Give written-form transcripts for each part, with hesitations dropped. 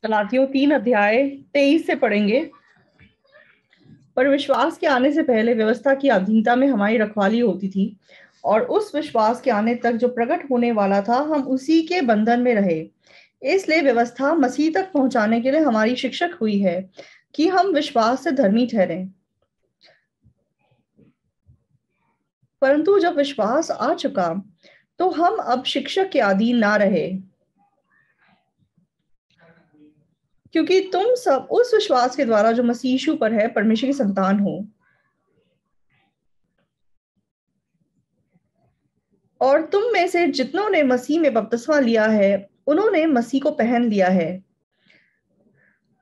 गलातियों 3 अध्याय 23 से पढ़ेंगे। पर विश्वास के आने से पहले व्यवस्था की अधीनता में हमारी रखवाली होती थी, और उस विश्वास के आने तक जो प्रकट होने वाला था हम उसी के बंधन में रहे। इसलिए व्यवस्था मसीह तक पहुंचाने के लिए हमारी शिक्षक हुई है कि हम विश्वास से धर्मी ठहरें। परंतु जब विश्वास आ चुका तो हम अब शिक्षक के अधीन ना रहे, क्योंकि तुम सब उस विश्वास के द्वारा जो मसीह यीशु पर है परमेश्वर की संतान हो। और तुम में से जितनों ने मसीह में बपतिस्मा लिया है उन्होंने मसीह को पहन लिया है।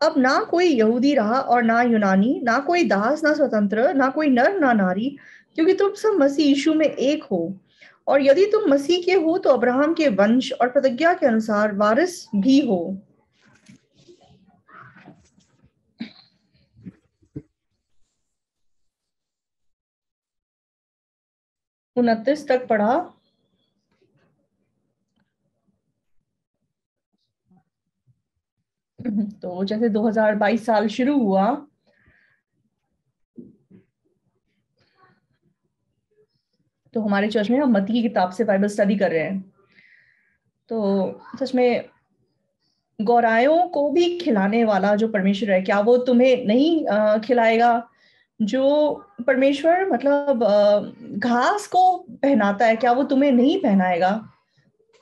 अब ना कोई यहूदी रहा और ना यूनानी, ना कोई दास ना स्वतंत्र, ना कोई नर ना नारी, क्योंकि तुम सब मसीह यीशु में एक हो। और यदि तुम मसीह के हो तो अब्राहम के वंश और प्रतिज्ञा के अनुसार वारिस भी हो। 29 तक पढ़ा। तो जैसे 2022 साल शुरू हुआ तो हमारे चर्च में हम मत्ती की किताब से बाइबल स्टडी कर रहे हैं। तो सच में गौरायों को भी खिलाने वाला जो परमेश्वर है, क्या वो तुम्हें नहीं खिलाएगा? जो परमेश्वर मतलब घास को पहनाता है, क्या वो तुम्हें नहीं पहनाएगा?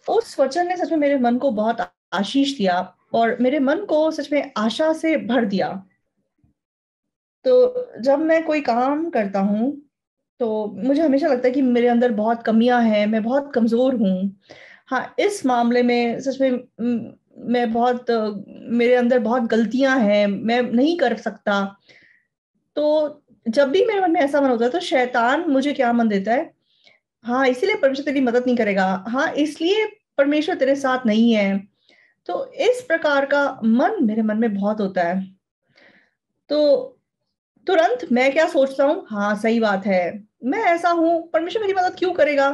उस वचन ने सच में मेरे मन को बहुत आशीष दिया और मेरे मन को सच में आशा से भर दिया। तो जब मैं कोई काम करता हूँ तो मुझे हमेशा लगता है कि मेरे अंदर बहुत कमियां हैं, मैं बहुत कमजोर हूँ। हाँ, इस मामले में सच में मैं बहुत मेरे अंदर बहुत गलतियां हैं, मैं नहीं कर सकता। तो जब भी मेरे मन में ऐसा मन होता है तो शैतान मुझे क्या मन देता है, हाँ इसीलिए परमेश्वर तेरी मदद नहीं करेगा, हाँ इसलिए परमेश्वर तेरे साथ नहीं है। तो इस प्रकार का मन मेरे मन में बहुत होता है। तो तुरंत मैं क्या सोचता हूँ, हाँ सही बात है, मैं ऐसा हूँ, परमेश्वर मेरी मदद क्यों करेगा?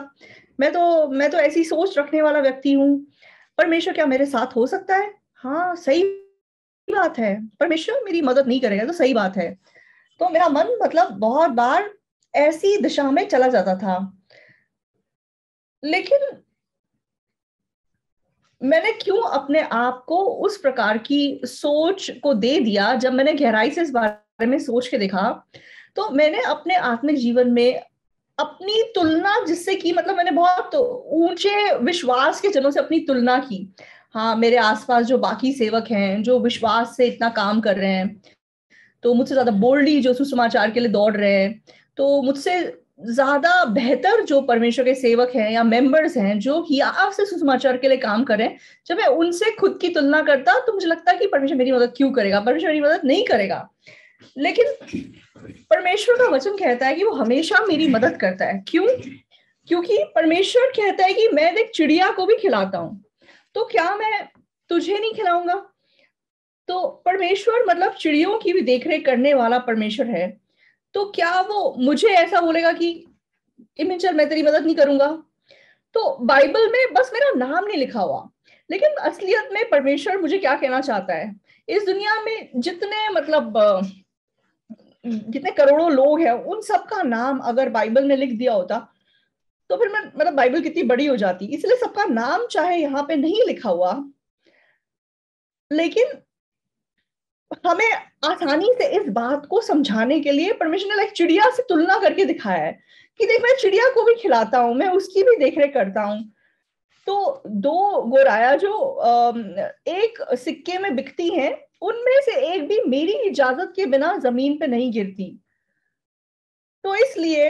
मैं तो ऐसी सोच रखने वाला व्यक्ति हूँ, परमेश्वर क्या मेरे साथ हो सकता है? हाँ सही बात है, परमेश्वर मेरी मदद नहीं करेगा तो सही बात है। तो मेरा मन मतलब बहुत बार ऐसी दिशा में चला जाता था। लेकिन मैंने क्यों अपने आप को उस प्रकार की सोच को दे दिया? जब मैंने गहराई से इस बारे में सोच के देखा तो मैंने अपने आत्मिक जीवन में अपनी तुलना जिससे की, मतलब मैंने बहुत ऊंचे विश्वास के जनों से अपनी तुलना की। हाँ, मेरे आसपास जो बाकी सेवक हैं जो विश्वास से इतना काम कर रहे हैं, तो मुझसे ज्यादा बोल्डली जो सुसमाचार के लिए दौड़ रहे हैं, तो मुझसे ज्यादा बेहतर जो परमेश्वर के सेवक हैं या मेंबर्स हैं जो हियाव से सुसमाचार के लिए काम कर रहे हैं, जब मैं उनसे खुद की तुलना करता तो मुझे लगता है कि परमेश्वर मेरी मदद क्यों करेगा, परमेश्वर मेरी मदद नहीं करेगा। लेकिन परमेश्वर का वचन कहता है कि वो हमेशा मेरी मदद करता है। क्यों? क्योंकि परमेश्वर कहता है कि मैं एक चिड़िया को भी खिलाता हूं, तो क्या मैं तुझे नहीं खिलाऊंगा? तो परमेश्वर मतलब चिड़ियों की भी देखरेख करने वाला परमेश्वर है, तो क्या वो मुझे ऐसा बोलेगा कि इमेंचल मैं तेरी मदद नहीं करूंगा? तो बाइबल में बस मेरा नाम नहीं लिखा हुआ, लेकिन असलियत में परमेश्वर मुझे क्या कहना चाहता है? इस दुनिया में जितने मतलब जितने करोड़ों लोग हैं उन सबका नाम अगर बाइबल में लिख दिया होता तो फिर मैं मतलब बाइबल कितनी बड़ी हो जाती। इसलिए सबका नाम चाहे यहाँ पे नहीं लिखा हुआ, लेकिन हमें आसानी से इस बात को समझाने के लिए परमेश्वर ने एक चिड़िया से तुलना करके दिखाया है कि देख मैं चिड़िया को भी खिलाता हूं, मैं उसकी भी देखरेख करता हूं। तो दो गोराया जो एक सिक्के में बिकती हैं, उनमें से एक भी मेरी इजाजत के बिना जमीन पे नहीं गिरती। तो इसलिए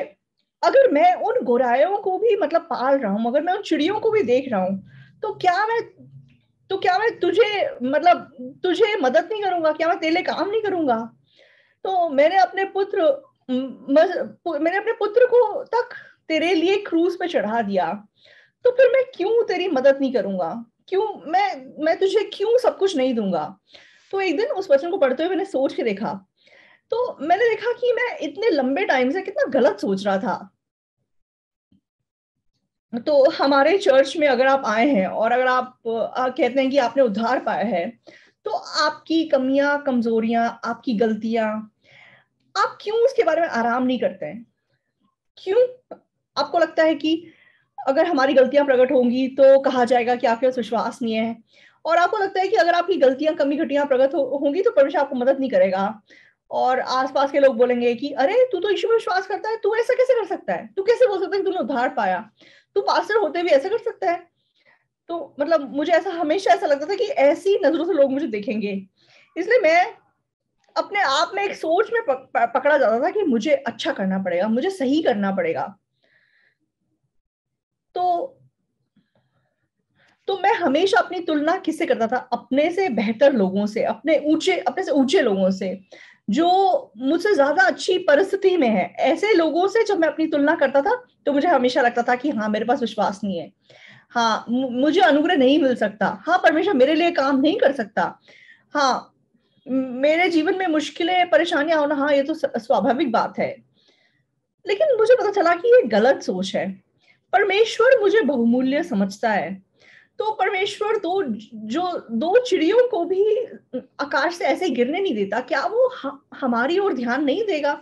अगर मैं उन गोरायों को भी मतलब पाल रहा हूं, अगर मैं उन चिड़ियों को भी देख रहा हूं, तो क्या मैं तुझे मतलब तुझे मदद नहीं करूंगा? क्या मैं तेरे लिए काम नहीं करूंगा? तो मैंने अपने पुत्र को तक तेरे लिए क्रूज पे चढ़ा दिया, तो फिर मैं क्यों तेरी मदद नहीं करूंगा? क्यों मैं तुझे क्यों सब कुछ नहीं दूंगा? तो एक दिन उस वचन को पढ़ते हुए मैंने सोच के देखा, तो मैंने देखा कि मैं इतने लंबे टाइम से कितना गलत सोच रहा था। तो हमारे चर्च में अगर आप आए हैं और अगर आप कहते हैं कि आपने उद्धार पाया है, तो आपकी कमियां, कमजोरियां, आपकी गलतियां, आप क्यों उसके बारे में आराम नहीं करते हैं? क्यों आपको लगता है कि अगर हमारी गलतियां प्रकट होंगी तो कहा जाएगा कि आपके पास विश्वास नहीं है, और आपको लगता है कि अगर आपकी गलतियां, कमी घटियां प्रकट होंगी तो परमेश्वर आपको मदद नहीं करेगा, और आसपास के लोग बोलेंगे कि अरे तू तो यीशु में विश्वास करता है, तू ऐसा कैसे कर सकता है, तू कैसे बोल सकता है कि तूने उद्धार पाया, तू पास्टर होते भी ऐसा कर सकता है? तो मतलब मुझे ऐसा हमेशा ऐसा लगता था कि ऐसी नजरों से लोग मुझे देखेंगे, इसलिए मैं अपने आप में एक सोच में पकड़ा जाता था कि मुझे अच्छा करना पड़ेगा, मुझे सही करना पड़ेगा। तो मैं हमेशा अपनी तुलना किससे करता था? अपने से बेहतर लोगों से, अपने से ऊंचे लोगों से, जो मुझसे ज्यादा अच्छी परिस्थिति में है। ऐसे लोगों से जब मैं अपनी तुलना करता था तो मुझे हमेशा लगता था कि हाँ, मेरे पास विश्वास नहीं है, हाँ मुझे अनुग्रह नहीं मिल सकता, हाँ परमेश्वर मेरे लिए काम नहीं कर सकता, हाँ मेरे जीवन में मुश्किलें, परेशानियां होना, हाँ ये तो स्वाभाविक बात है। लेकिन मुझे पता चला कि ये गलत सोच है। परमेश्वर मुझे बहुमूल्य समझता है, तो परमेश्वर दो चिड़ियों को भी आकाश से ऐसे गिरने नहीं देता। क्या वो हमारी ओर ध्यान नहीं देगा?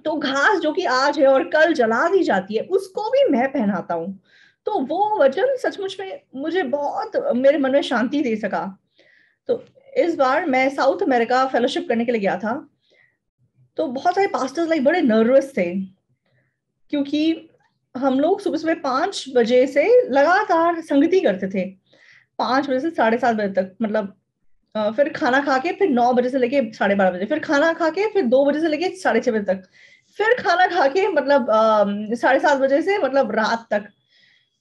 तो घास जो कि आज है और कल जला दी जाती है, उसको भी मैं पहनाता हूँ। तो वो वचन सचमुच में मुझे बहुत मेरे मन में शांति दे सका। तो इस बार मैं साउथ अमेरिका फेलोशिप करने के लिए गया था, तो बहुत सारे पास्टर्स लाइक बड़े नर्वस थे, क्योंकि हम लोग सुबह सुबह 5 बजे से लगातार संगति करते थे, 5 बजे से 7:30 बजे तक, मतलब फिर खाना खा के फिर 9 बजे से लेके 12:30 बजे, फिर खाना खा के फिर 2 बजे से लेके 6:30 बजे तक, फिर खाना खा के मतलब 7:30 बजे से मतलब रात तक।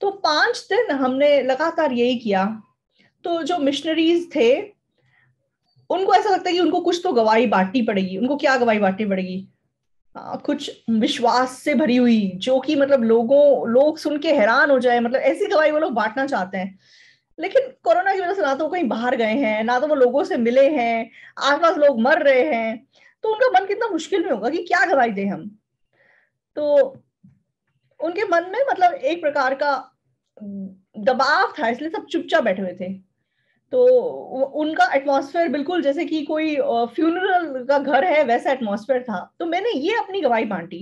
तो 5 दिन हमने लगातार यही किया। तो जो मिशनरीज थे उनको ऐसा लगता है कि उनको कुछ तो गवाही बांटनी पड़ेगी। उनको क्या गवाही बांटनी पड़ेगी? कुछ विश्वास से भरी हुई, जो कि मतलब लोग सुन के हैरान हो जाए, मतलब ऐसी गवाही वो लोग बांटना चाहते हैं। लेकिन कोरोना की वजह से ना तो वो कहीं बाहर गए हैं, ना तो वो लोगों से मिले हैं, आसपास लोग मर रहे हैं, तो उनका मन कितना मुश्किल में होगा कि क्या गवाही दें हम। तो उनके मन में मतलब एक प्रकार का दबाव था, इसलिए सब चुपचाप बैठे हुए थे। तो उनका एटमॉस्फेयर बिल्कुल जैसे कि कोई फ्यूनरल का घर है, वैसा एटमॉस्फेयर था। तो मैंने ये अपनी गवाही बांटी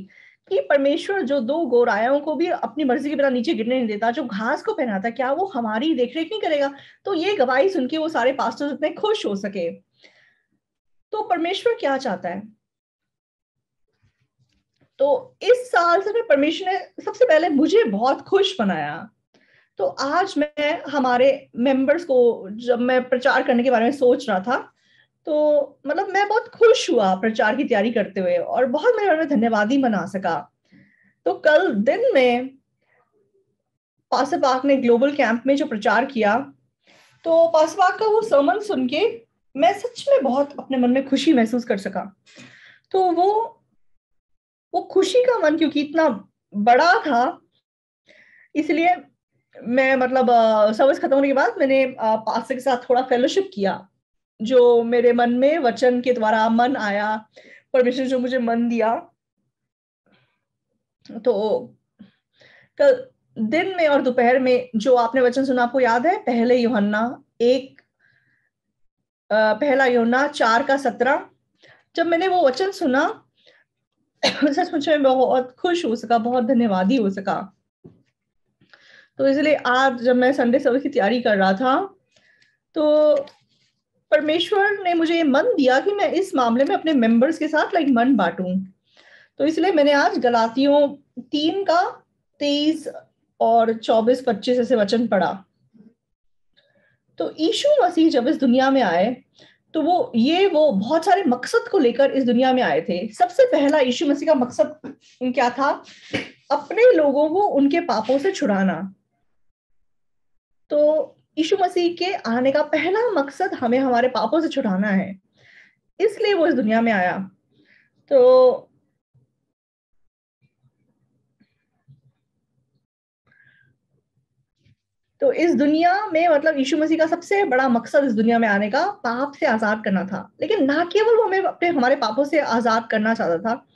कि परमेश्वर जो दो गौरायों को भी अपनी मर्जी के बिना नीचे गिरने नहीं देता, जो घास को पहनाता, क्या वो हमारी देखरेख नहीं करेगा? तो ये गवाही सुन के वो सारे पास्टर्स इतने खुश हो सके। तो परमेश्वर क्या चाहता है? तो इस साल से परमेश्वर ने सबसे पहले मुझे बहुत खुश बनाया। तो आज मैं हमारे मेंबर्स को, जब मैं प्रचार करने के बारे में सोच रहा था, तो मतलब मैं बहुत खुश हुआ प्रचार की तैयारी करते हुए, और बहुत मेरे मन में धन्यवादी मना सका। तो कल दिन में पास्टर पार्क ने ग्लोबल कैंप में जो प्रचार किया, तो पास्टर पार्क का वो सर्मन सुन के मैं सच में बहुत अपने मन में खुशी महसूस कर सका। तो वो खुशी का मन क्योंकि इतना बड़ा था, इसलिए मैं मतलब सर्विस खत्म होने के बाद मैंने पास्टर के साथ थोड़ा फेलोशिप किया। जो मेरे मन में वचन के द्वारा मन आया, परमेश्वर जो मुझे मन दिया। तो कल दिन में और दोपहर में जो आपने वचन सुना, आपको याद है? पहला यूहन्ना 4:17। जब मैंने वो वचन सुना सचमुच में बहुत खुश हो सका, बहुत धन्यवादी हो सका। तो इसलिए आज जब मैं संडे सर्विस की तैयारी कर रहा था, तो परमेश्वर ने मुझे ये मन दिया कि मैं इस मामले में अपने मेंबर्स के साथ लाइक मन बांटूं। तो इसलिए मैंने आज गलातियों 3:23 और 24-25 ऐसे वचन पढ़ा। तो यीशु मसीह जब इस दुनिया में आए, तो वो बहुत सारे मकसद को लेकर इस दुनिया में आए थे। सबसे पहला यीशु मसीह का मकसद क्या था? अपने लोगों को उनके पापों से छुड़ाना। तो यीशु मसीह के आने का पहला मकसद हमें हमारे पापों से छुड़ाना है, इसलिए वो इस दुनिया में आया। तो इस दुनिया में मतलब यीशु मसीह का सबसे बड़ा मकसद इस दुनिया में आने का पाप से आजाद करना था। लेकिन ना केवल वो हमें हमारे पापों से आजाद करना चाहता था,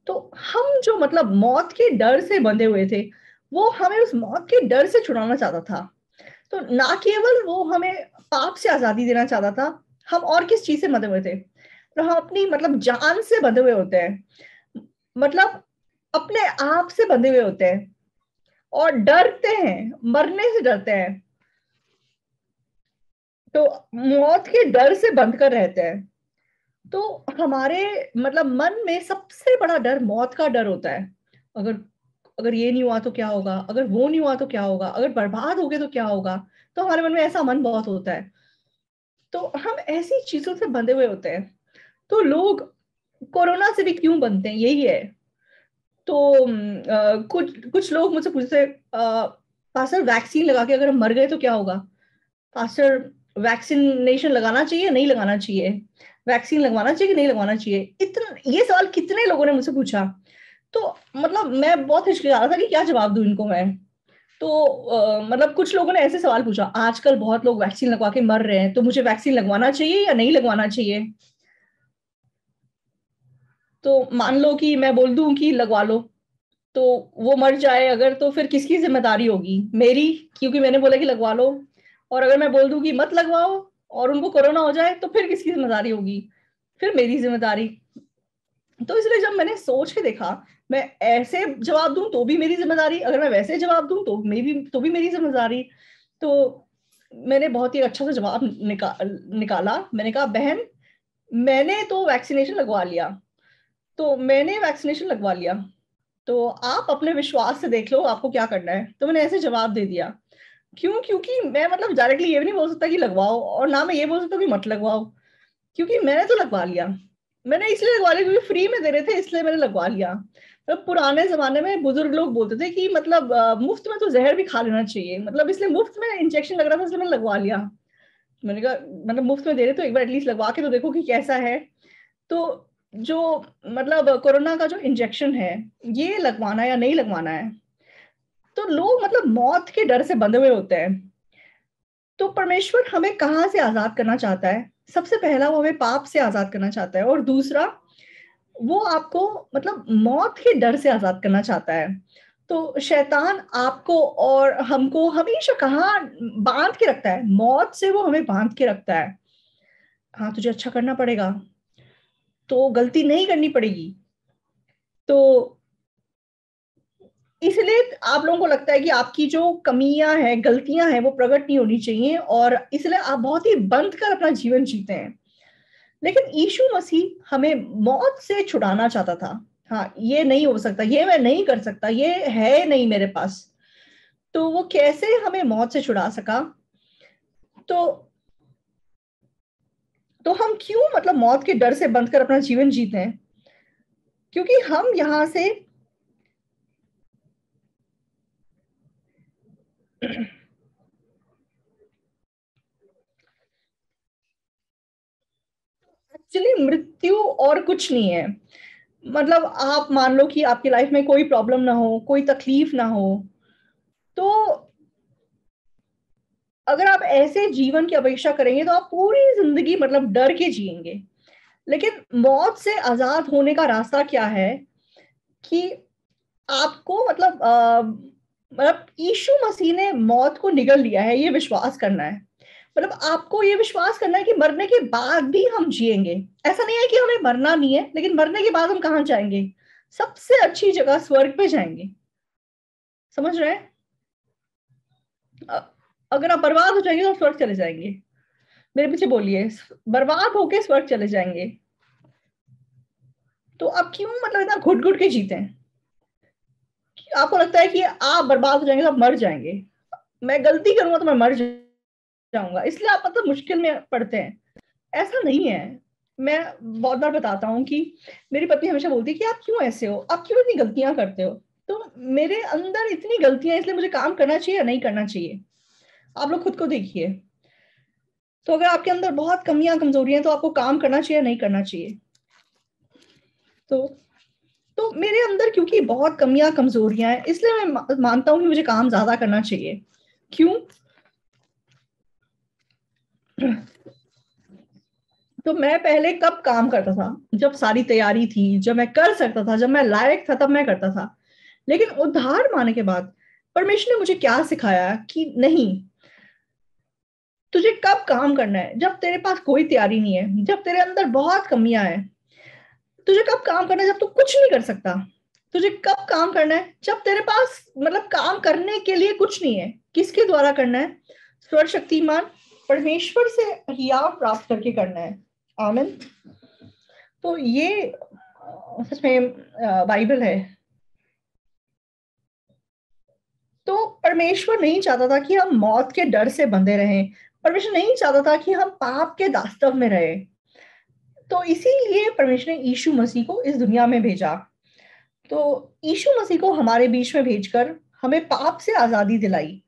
तो हम जो मतलब मौत के डर से बंधे हुए थे, वो हमें उस मौत के डर से छुड़ाना चाहता था। तो ना केवल वो हमें पाप से आजादी देना चाहता था, हम और किस चीज से बंधे हुए थे? तो हम अपनी मतलब जान से बंधे हुए होते हैं, मतलब अपने आप से बंधे हुए होते हैं और डरते हैं, मरने से डरते हैं, तो मौत के डर से बंध कर रहते हैं। तो हमारे मतलब मन में सबसे बड़ा डर मौत का डर होता है। अगर अगर ये नहीं हुआ तो क्या होगा, अगर वो नहीं हुआ तो क्या होगा, अगर बर्बाद हो गए तो क्या होगा। तो हमारे मन में ऐसा मन बहुत होता है, तो हम ऐसी चीजों से बंधे हुए होते हैं। तो लोग कोरोना से भी क्यों बनते हैं, यही है। तो कुछ कुछ लोग मुझसे पूछते, पास्टर वैक्सीन लगा के अगर हम मर गए तो क्या होगा? पास्टर वैक्सीनेशन लगाना चाहिए नहीं लगाना चाहिए, वैक्सीन लगवाना चाहिए कि नहीं लगवाना चाहिए, इतना ये सवाल कितने लोगों ने मुझसे पूछा। तो मतलब मैं बहुत हिचकिचा रहा था कि क्या जवाब दूं इनको मैं। तो मतलब कुछ लोगों ने ऐसे सवाल पूछा, आजकल बहुत लोग वैक्सीन लगवा के मर रहे हैं, तो मुझे वैक्सीन लगवाना चाहिए या नहीं लगवाना चाहिए? तो मान लो कि मैं बोल दूं कि लगवा लो, तो वो मर जाए अगर, तो फिर किसकी जिम्मेदारी होगी? मेरी, क्योंकि मैंने बोला कि लगवा लो। और अगर मैं बोल दूं कि मत लगवाओ और उनको कोरोना हो जाए, तो फिर किसकी जिम्मेदारी होगी? फिर मेरी जिम्मेदारी। तो इसलिए जब मैंने सोच के देखा, मैं ऐसे जवाब दूं तो भी मेरी जिम्मेदारी, अगर मैं वैसे जवाब दूं तो भी मेरी जिम्मेदारी। तो मैंने बहुत ही अच्छा सा जवाब निकाला। मैंने कहा, बहन, मैंने तो वैक्सीनेशन लगवा लिया, तो मैंने वैक्सीनेशन लगवा लिया, तो आप अपने विश्वास से देख लो आपको क्या करना है। तो मैंने ऐसे जवाब दे दिया। क्यों? क्योंकि मैं मतलब डायरेक्टली ये भी नहीं बोल सकता कि लगवाओ, और ना मैं ये बोल सकता कि मत लगवाओ, क्योंकि मैंने तो लगवा लिया। मैंने इसलिए लगवा लिया क्योंकि फ्री में दे रहे थे, इसलिए मैंने लगवा लिया। मतलब पुराने जमाने में बुजुर्ग लोग बोलते थे कि मतलब मुफ्त में तो जहर भी खा लेना चाहिए, मतलब इसलिए मुफ्त में इंजेक्शन लग रहा था इसलिए मैंने लगवा लिया। मैंने कहा मतलब मुफ्त में दे रहे तो एक बार एटलीस्ट लगवा के तो देखो कि कैसा है। तो जो मतलब कोरोना का जो इंजेक्शन है, ये लगवाना है या नहीं लगवाना है, तो लोग मतलब मौत के डर से बंधे हुए होते हैं। तो परमेश्वर हमें कहाँ से आजाद करना चाहता है? सबसे पहला वो हमें पाप से आजाद करना चाहता है, और दूसरा वो आपको मतलब मौत के डर से आजाद करना चाहता है। तो शैतान आपको और हमको हमेशा कहाँ बांध के रखता है? मौत से वो हमें बांध के रखता है। हाँ, तुझे अच्छा करना पड़ेगा, तो गलती नहीं करनी पड़ेगी। तो इसलिए आप लोगों को लगता है कि आपकी जो कमियां हैं, गलतियां हैं, वो प्रकट नहीं होनी चाहिए, और इसलिए आप बहुत ही बंद कर अपना जीवन जीते हैं। लेकिन यीशु मसीह हमें मौत से छुड़ाना चाहता था। हाँ, ये नहीं हो सकता, ये मैं नहीं कर सकता, ये है नहीं मेरे पास। तो वो कैसे हमें मौत से छुड़ा सका? तो हम क्यों मतलब मौत के डर से बंद कर अपना जीवन जीते हैं? क्योंकि हम यहां से एक्चुअली मृत्यु और कुछ नहीं है। मतलब आप मान लो कि आपकी लाइफ में कोई प्रॉब्लम ना हो, कोई तकलीफ ना हो, तो अगर आप ऐसे जीवन की अपेक्षा करेंगे तो आप पूरी जिंदगी मतलब डर के जिएंगे। लेकिन मौत से आजाद होने का रास्ता क्या है? कि आपको मतलब यीशु मसीह ने मौत को निगल लिया है, ये विश्वास करना है। मतलब आपको ये विश्वास करना है कि मरने के बाद भी हम जिएंगे। ऐसा नहीं है कि हमें मरना नहीं है, लेकिन मरने के बाद हम कहाँ जाएंगे? सबसे अच्छी जगह स्वर्ग पे जाएंगे। समझ रहे हैं? अ- अगर आप बर्बाद हो जाएंगे तो आप स्वर्ग चले जाएंगे। मेरे पीछे बोलिए, बर्बाद होके स्वर्ग चले जाएंगे। तो आप क्यों मतलब इतना घुट घुट के जीते हैं? आपको लगता है कि आप बर्बाद हो जाएंगे तो आप मर जाएंगे, मैं गलती करूंगा तो मैं मर जाऊंगा, इसलिए आप मतलब मुश्किल में पड़ते हैं। ऐसा नहीं है। मैं बहुत बार बताता हूँ कि मेरी पत्नी हमेशा बोलती है कि आप क्यों ऐसे हो, आप क्यों इतनी गलतियां करते हो? तो मेरे अंदर इतनी गलतियां, इसलिए मुझे काम करना चाहिए या नहीं करना चाहिए? आप लोग खुद को देखिए। तो अगर आपके अंदर बहुत कमियां कमजोरियां हैं, तो आपको काम करना चाहिए या नहीं करना चाहिए? तो मेरे अंदर क्योंकि बहुत कमियां कमजोरियां हैं, इसलिए मैं मानता हूं कि मुझे काम ज्यादा करना चाहिए। क्यों? तो मैं पहले कब काम करता था? जब सारी तैयारी थी, जब मैं कर सकता था, जब मैं लायक था, तब मैं करता था। लेकिन उद्धार पाने के बाद परमेश्वर ने मुझे क्या सिखाया कि नहीं, तुझे कब काम करना है? जब तेरे पास कोई तैयारी नहीं है, जब तेरे अंदर बहुत कमियां हैं। तुझे कब काम करना है? जब तू कुछ नहीं कर सकता। तुझे कब काम करना है? जब तेरे पास मतलब काम करने के लिए कुछ नहीं है। किसके द्वारा करना है? सर्वशक्तिमान परमेश्वर से हियाव प्राप्त करके करना है। आमीन। तो ये सच में बाइबल है। तो परमेश्वर नहीं चाहता था कि हम मौत के डर से बंधे रहें। परमेश्वर नहीं चाहता था कि हम पाप के दास्तव में रहे। तो इसीलिए परमेश्वर ने यीशु मसीह को इस दुनिया में भेजा। तो यीशु मसीह को हमारे बीच में भेजकर हमें पाप से आजादी दिलाई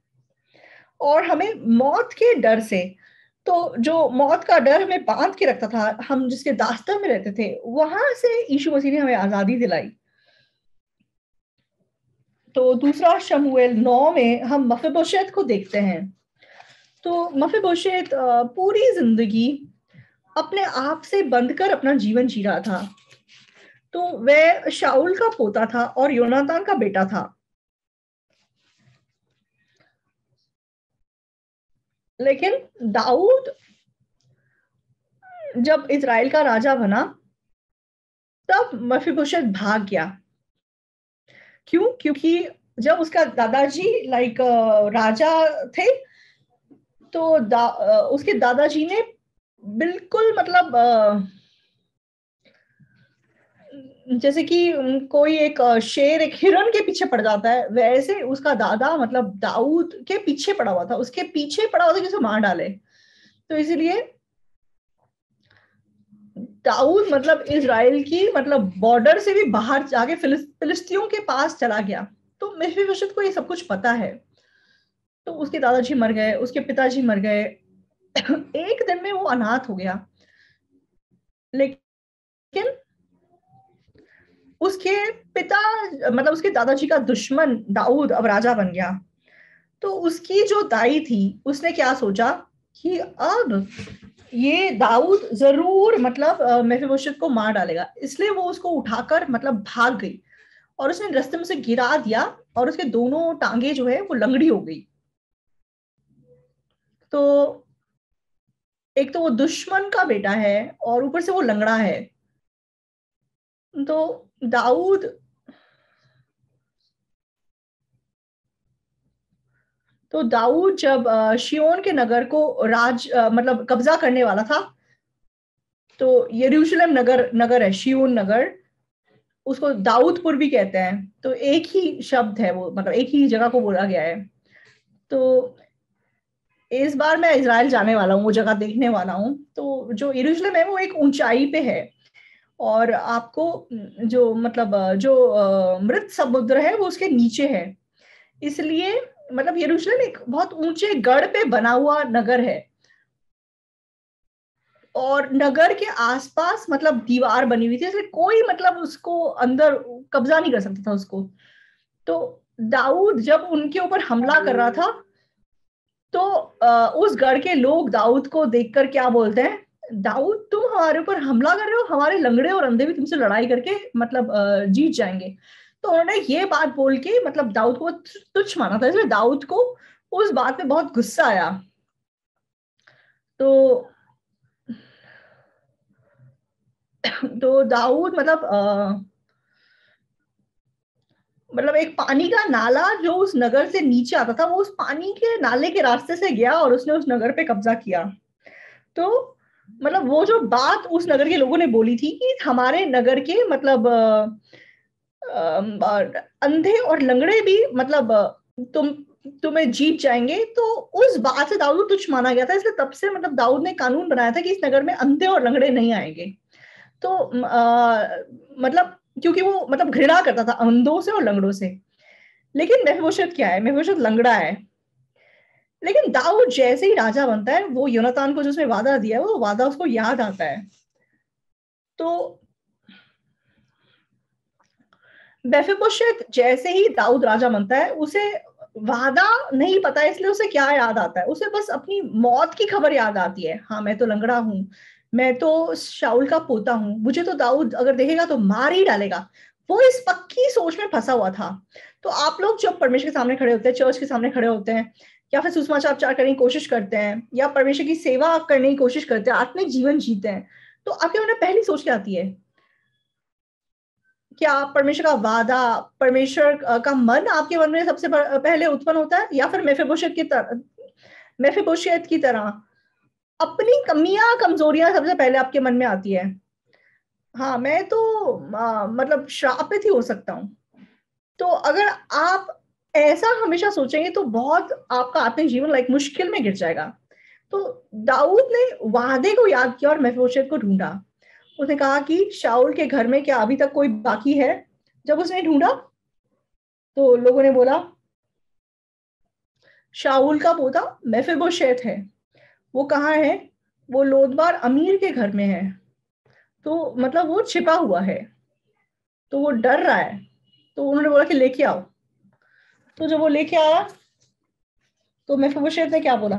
और हमें मौत के डर से, तो जो मौत का डर हमें बांध के रखता था, हम जिसके दास्तव में रहते थे, वहां से यीशु मसीह ने हमें आजादी दिलाई। तो दूसरा शमूएल 9 में हम मफीबोशेत को देखते हैं। तो मफीबोशेत पूरी जिंदगी अपने आप से बंधकर अपना जीवन जी रहा था। तो वह शाऊल का पोता था और योनातान का बेटा था। लेकिन दाऊद जब इजराइल का राजा बना, तब मफीबोशेत भाग गया। क्यों? क्योंकि जब उसका दादाजी राजा थे, तो उसके दादाजी ने बिल्कुल मतलब जैसे कि कोई एक शेर एक हिरन के पीछे पड़ जाता है, वैसे उसका दादा मतलब दाऊद के पीछे पड़ा हुआ था, उसके पीछे पड़ा हुआ था कि उसे मार डाले। तो इसीलिए दाऊद मतलब इजराइल की मतलब बॉर्डर से भी बाहर जाके फिलिस्तीनियों के पास चला गया। तो मेफीबोशेत को ये सब कुछ पता है। तो उसके दादाजी मर गए, उसके पिताजी मर गए। एक दिन में वो अनाथ हो गया। लेकिन उसके पिता मतलब उसके दादाजी का दुश्मन दाऊद अब राजा बन गया। तो उसकी जो दाई थी, उसने क्या सोचा कि अब ये दाऊद जरूर मतलब मेफीबोशेत को मार डालेगा, इसलिए वो उसको उठाकर मतलब भाग गई और उसने रास्ते में से गिरा दिया और उसके दोनों टांगे जो है वो लंगड़ी हो गई। तो एक तो वो दुश्मन का बेटा है और ऊपर से वो लंगड़ा है। तो दाऊद जब शियोन के नगर को मतलब कब्जा करने वाला था, तो यरूशलेम नगर नगर है शियोन नगर, उसको दाऊदपुर भी कहते हैं। तो एक ही शब्द है वो, मतलब एक ही जगह को बोला गया है। तो इस बार मैं इजराइल जाने वाला हूँ, वो जगह देखने वाला हूँ। तो जो यरूशलेम है वो एक ऊंचाई पे है और आपको जो मतलब जो मृत समुद्र है वो उसके नीचे है। इसलिए मतलब यरूशलेम एक बहुत ऊंचे गढ़ पे बना हुआ नगर है और नगर के आसपास मतलब दीवार बनी हुई थी, इसलिए कोई मतलब उसको अंदर कब्जा नहीं कर सकता था उसको। तो दाऊद जब उनके ऊपर हमला कर रहा था, तो उस गढ़ के लोग दाऊद को देखकर क्या बोलते हैं, दाऊद तुम हमारे ऊपर हमला कर रहे हो, हमारे लंगड़े और अंधे भी तुमसे लड़ाई करके मतलब जीत जाएंगे। तो उन्होंने ये बात बोल के मतलब दाऊद को तुच्छ माना था, इसलिए दाऊद को उस बात पे बहुत गुस्सा आया। तो दाऊद मतलब एक पानी का नाला जो उस नगर से नीचे आता था, वो उस पानी के नाले के रास्ते से गया और उसने उस नगर पे कब्जा किया। तो मतलब वो जो बात उस नगर के लोगों ने बोली थी कि हमारे नगर के मतलब अंधे और लंगड़े भी मतलब तुम्हें जीत जाएंगे, तो उस बात से दाऊद को तुच्छ माना गया था। इसलिए तब से मतलब दाऊद ने कानून बनाया था कि इस नगर में अंधे और लंगड़े नहीं आएंगे। तो मतलब क्योंकि वो मतलब घृणा करता था अंधों से और लंगड़ों से। लेकिन मेफीबोशेत क्या है? मेफीबोशेत लंगड़ा है। लेकिन दाऊद जैसे ही राजा बनता है, वो योनातान को जो उसने वादा दिया है, वो वादा उसको याद आता है। तो मेफीबोशेत जैसे ही दाऊद राजा बनता है, उसे वादा नहीं पता है, इसलिए उसे क्या याद आता है, उसे बस अपनी मौत की खबर याद आती है। हाँ, मैं तो लंगड़ा हूं, मैं तो शाऊल का पोता हूं, मुझे तो दाऊद अगर देखेगा तो मार ही डालेगा। वो इस पक्की सोच में फंसा हुआ था। तो आप लोग जब परमेश्वर के सामने खड़े होते हैं, चर्च के सामने खड़े होते हैं, या फिर सुसमाचार करने की कोशिश करते हैं, या परमेश्वर की सेवा करने की कोशिश करते हैं, आत्मिक जीवन जीते हैं, तो आपके मन में पहली सोच क्या आती है? क्या परमेश्वर का वादा, परमेश्वर का मन आपके मन में सबसे पहले उत्पन्न होता है, या फिर मेफिबोशेत की तरह अपनी कमियां कमजोरियां सबसे पहले आपके मन में आती है? हाँ, मैं तो मतलब श्रापित ही हो सकता हूँ। तो अगर आप ऐसा हमेशा सोचेंगे तो बहुत आपका आत्मिक जीवन लाइक मुश्किल में गिर जाएगा। तो दाऊद ने वादे को याद किया और मेफिबोशेत को ढूंढा। उसने कहा कि शाऊल के घर में क्या अभी तक कोई बाकी है? जब उसने ढूंढा तो लोगों ने बोला शाऊल का पोता मेफिबोशेत है। वो कहाँ है? वो लोदबार अमीर के घर में है। तो मतलब वो छिपा हुआ है, तो वो डर रहा है। तो उन्होंने बोला कि लेके आओ। तो जब वो लेके आया तो मेफिबोशेत ने क्या बोला?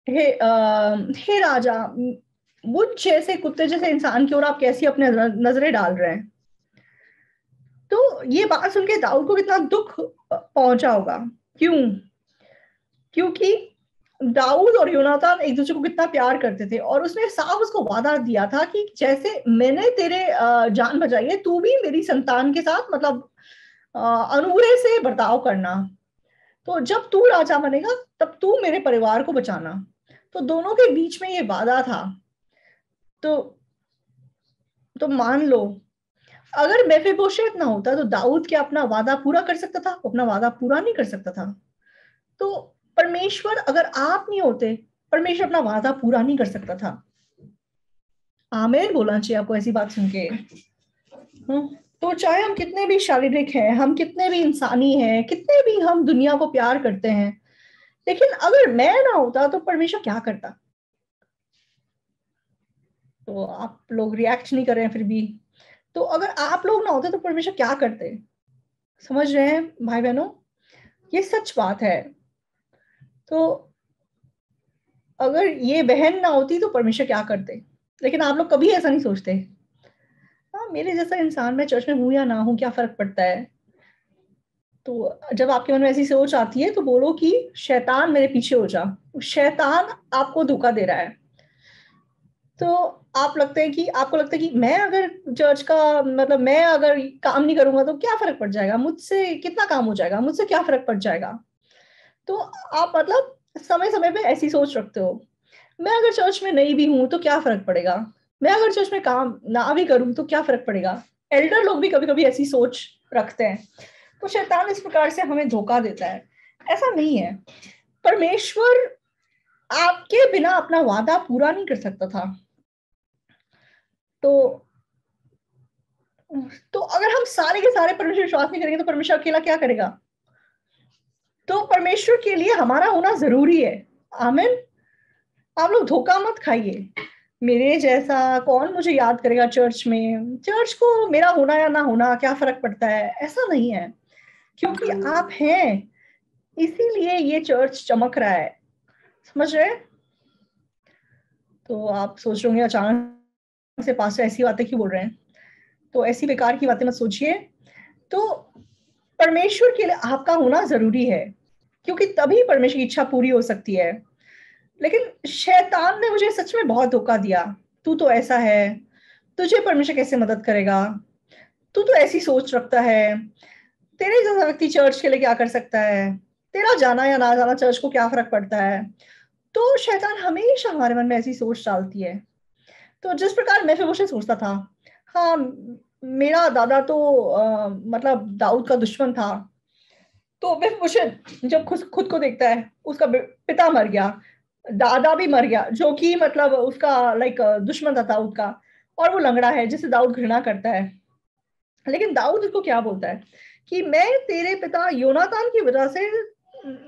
हे राजा, मुझ जैसे कुत्ते जैसे इंसान की ओर आप कैसी अपने नजरें डाल रहे हैं? तो ये बात सुन के दाऊद को कितना दुख पहुंचा होगा। क्यों? क्योंकि दाऊद और योनातान एक दूसरे को कितना प्यार करते थे, और उसने साफ उसको वादा दिया था कि जैसे मैंने तेरे जान बचाई है, तू भी मेरी संतान के साथ मतलब अनुग्रह से बर्ताव करना। तो जब तू राजा बनेगा तब तू मेरे परिवार को बचाना। तो दोनों के बीच में ये वादा था। तो मान लो अगर मेफिबोशेत ना होता तो दाऊद क्या अपना वादा पूरा कर सकता था? अपना वादा पूरा नहीं कर सकता था। तो परमेश्वर, अगर आप नहीं होते, परमेश्वर अपना वादा पूरा नहीं कर सकता था। आमीन बोलना चाहिए आपको ऐसी बात सुन के। तो चाहे हम कितने भी शारीरिक हैं, हम कितने भी इंसानी हैं, कितने भी हम दुनिया को प्यार करते हैं, लेकिन अगर मैं ना होता तो परमेश्वर क्या करता? तो आप लोग रिएक्ट नहीं कर रहे हैं फिर भी। तो अगर आप लोग ना होते तो परमेश्वर क्या करते? समझ रहे हैं भाई बहनों? ये सच बात है। तो अगर ये बहन ना होती तो परमेश्वर क्या करते? लेकिन आप लोग कभी ऐसा नहीं सोचते। हाँ, मेरे जैसा इंसान, मैं चर्च में हूं या ना हूं, क्या फर्क पड़ता है? तो जब आपके मन में ऐसी सोच आती है तो बोलो कि शैतान मेरे पीछे हो जा। शैतान आपको धोखा दे रहा है। तो आपको लगता है कि मैं अगर चर्च का मतलब मैं अगर काम नहीं करूंगा तो क्या फर्क पड़ जाएगा? मुझसे कितना काम हो जाएगा? मुझसे क्या फर्क पड़ जाएगा? तो आप मतलब समय समय पे ऐसी सोच रखते हो। मैं अगर चर्च में नहीं भी हूं तो क्या फर्क पड़ेगा? मैं अगर चर्च में काम ना भी करूं तो क्या फर्क पड़ेगा? एल्डर लोग भी कभी कभी ऐसी सोच रखते हैं। तो शैतान इस प्रकार से हमें धोखा देता है। ऐसा नहीं है। परमेश्वर आपके बिना अपना वादा पूरा नहीं कर सकता था। तो अगर हम सारे के सारे परमेश्वर विश्वास नहीं करेंगे तो परमेश्वर अकेला क्या करेगा? तो परमेश्वर के लिए हमारा होना जरूरी है। आमीन। आप लोग धोखा मत खाइए। मेरे जैसा कौन मुझे याद करेगा चर्च में? चर्च को मेरा होना या ना होना क्या फर्क पड़ता है? ऐसा नहीं है। क्योंकि आप हैं, इसीलिए ये चर्च चमक रहा है। समझ रहे? तो आप सोच रहे होंगे अचानक से पास्टर ऐसी बातें क्यों बोल रहे हैं? तो ऐसी बेकार की बातें मत सोचिए। तो परमेश्वर के लिए आपका होना जरूरी है, क्योंकि तभी परमेश्वर की इच्छा पूरी हो सकती है। लेकिन शैतान ने मुझे सच में बहुत धोखा दिया। तू तो ऐसा है, तुझे परमेश्वर कैसे मदद करेगा? तू तो ऐसी सोच रखता है। तेरे जैसा व्यक्ति चर्च के लिए क्या कर सकता है? तेरा जाना या ना जाना चर्च को क्या फर्क पड़ता है? तो शैतान हमेशा हमारे मन में ऐसी सोच डालती है। तो जिस प्रकार मेफिबोशेत सोचता था, हाँ मेरा दादा तो मतलब दाऊद का दुश्मन था। तो मेफिबोशेत जब खुद खुद को देखता है, उसका पिता मर गया, दादा भी मर गया, जो कि मतलब उसका लाइक दुश्मन था दाऊद का, और वो लंगड़ा है जिसे दाऊद घृणा करता है। लेकिन दाऊद उसको क्या बोलता है कि मैं तेरे पिता योनातान की वजह से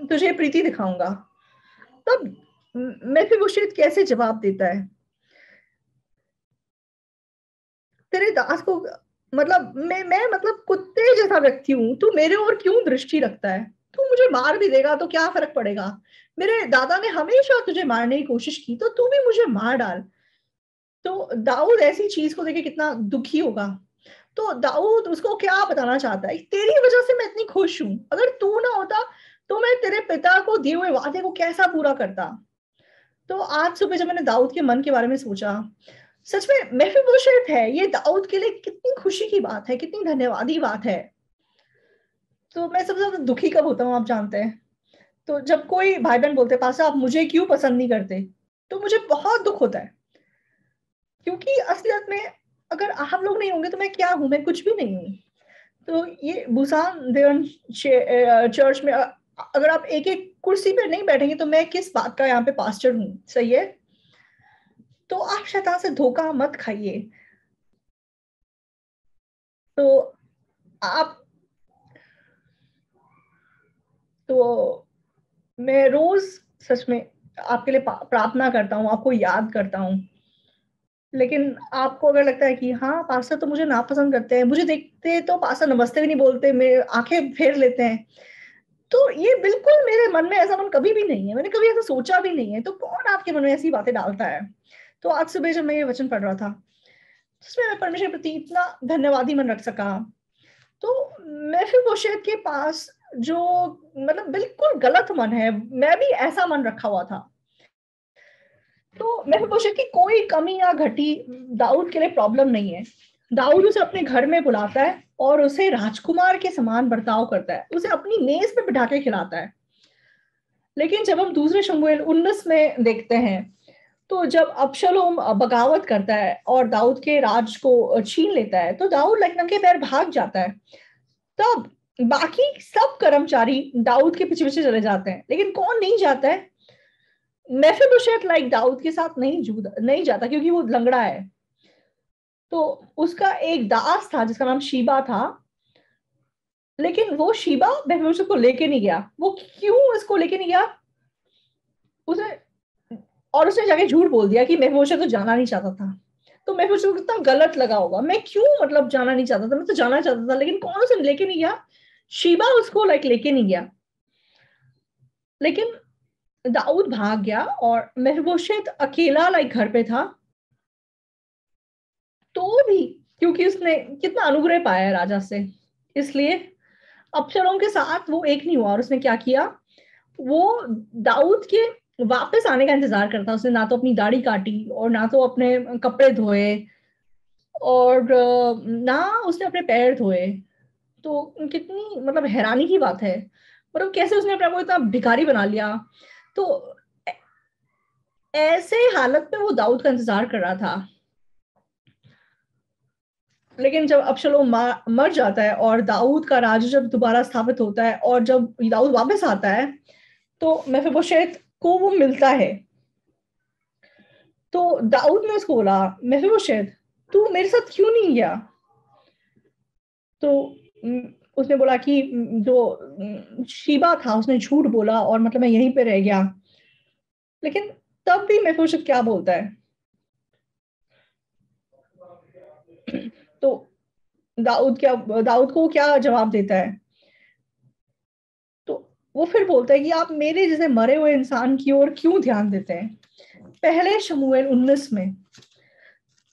तुझे प्रीति दिखाऊंगा। तब मेफिबोशेत कैसे जवाब देता है? तेरे दास को मतलब मैं मतलब कुत्ते जैसा व्यक्ति हूं, तू मेरे ओर क्यों दृष्टि रखता है? तू मुझे मार भी देगा तो क्या फर्क पड़ेगा? मेरे दादा ने हमेशा तुझे मारने की कोशिश की, तो तू भी मुझे मार डाल। तो दाऊद ऐसी चीज को देखे कितना दुखी होगा। तो दाऊद उसको क्या बताना चाहता है, तेरी वजह से मैं इतनी खुश हूं, अगर तू ना होता तो मैं तेरे पिता को दिए हुए वादे को कैसा पूरा करता। तो आज सुबह जब मैंने दाऊद के मन के बारे में सोचा, सच में मेफीबोशेत है, ये दाऊद के लिए कितनी खुशी की बात है, कितनी धन्यवादी बात है। तो मैं सबसे ज्यादा दुखी कब होता हूँ आप जानते हैं? तो जब कोई भाई बहन बोलते पासा आप मुझे क्यों पसंद नहीं करते, तो मुझे बहुत दुख होता है, क्योंकि असलियत में अगर आप लोग नहीं होंगे तो मैं क्या हूं, मैं कुछ भी नहीं हूं। तो ये बुसान देवन चर्च में अगर आप एक एक कुर्सी पे नहीं बैठेंगे तो मैं किस बात का यहाँ पे पास्टर हूँ, सही है? तो आप शैतान से धोखा मत खाइए। तो आप तो मैं रोज सच में आपके लिए प्रार्थना करता हूँ, आपको याद करता हूँ। लेकिन आपको अगर लगता है कि हाँ पास्टर तो मुझे नापसंद करते हैं, मुझे देखते तो पास्टर नमस्ते भी नहीं बोलते, मेरे आंखें फेर लेते हैं, तो ये बिल्कुल मेरे मन में ऐसा मन कभी भी नहीं है, मैंने कभी ऐसा सोचा भी नहीं है। तो कौन आपके मन में ऐसी बातें डालता है? तो आज सुबह जब मैं ये वचन पढ़ रहा था, जिसमें मैं परमेश्वर के प्रति इतना धन्यवादी मन रख सका, तो मेफीबोशेत के पास जो मतलब बिल्कुल गलत मन है, मैं भी ऐसा मन रखा हुआ था। तो मेफीबोशेत की कोई कमी या घटी दाऊद के लिए प्रॉब्लम नहीं है। दाऊद उसे अपने घर में बुलाता है और उसे राजकुमार के समान बर्ताव करता है, उसे अपनी मेज पे बिठा के खिलाता है। लेकिन जब हम दूसरे शमूएल 19 में देखते हैं, तो जब अबशलोम बगावत करता है और दाऊद के राज को छीन लेता है, तो दाऊद नंगे पैर भाग जाता है। तब बाकी सब कर्मचारी दाऊद के पीछे पीछे चले जाते हैं, लेकिन कौन नहीं जाता है? मेफीबोशेत दाऊद के साथ नहीं जाता, क्योंकि वो लंगड़ा है। तो उसका एक दास था जिसका नाम शीबा था, लेकिन वो शीबा मेफीबोशेत को लेके नहीं गया। वो क्यों इसको लेके नहीं गया? उसने उसने जाके झूठ बोल दिया कि मेफीबोशेत तो जाना नहीं चाहता था। तो मेफीबोशेत को कितना गलत लगा होगा, मैं क्यों मतलब जाना नहीं चाहता था, मैं तो जाना चाहता था, लेकिन कौन उसे लेके नहीं गया? शीबा उसको लेके नहीं गया। लेकिन दाऊद भाग गया और मेफीबोशेत अकेला घर पे था। तो भी क्योंकि उसने कितना अनुग्रह पाया है राजा से, इसलिए अबशलोम के साथ वो एक नहीं हुआ। और उसने क्या किया, वो दाऊद के वापस आने का इंतजार करता। उसने ना तो अपनी दाढ़ी काटी और ना तो अपने कपड़े धोए और ना उसने अपने पैर धोए। तो कितनी मतलब हैरानी की बात है, मतलब कैसे उसने अपने आप को इतना भिखारी बना लिया। तो ऐसे हालत में वो दाऊद का इंतजार कर रहा था। लेकिन जब अबशलोम मर जाता है और दाऊद का राज जब दोबारा स्थापित होता है और जब दाऊद वापस आता है, तो मेफीबोशेत को वो मिलता है। तो दाऊद ने उसको बोला, मेफीबोशेत तू मेरे साथ क्यों नहीं गया? तो उसने बोला कि जो शीबा था उसने झूठ बोला और मतलब मैं यहीं पे रह गया। लेकिन तब भी मेफीबोशेत क्या बोलता है? तो दाऊद को क्या जवाब देता है? तो वो फिर बोलता है कि आप मेरे जैसे मरे हुए इंसान की ओर क्यों ध्यान देते हैं? पहले शमूएल 19 में,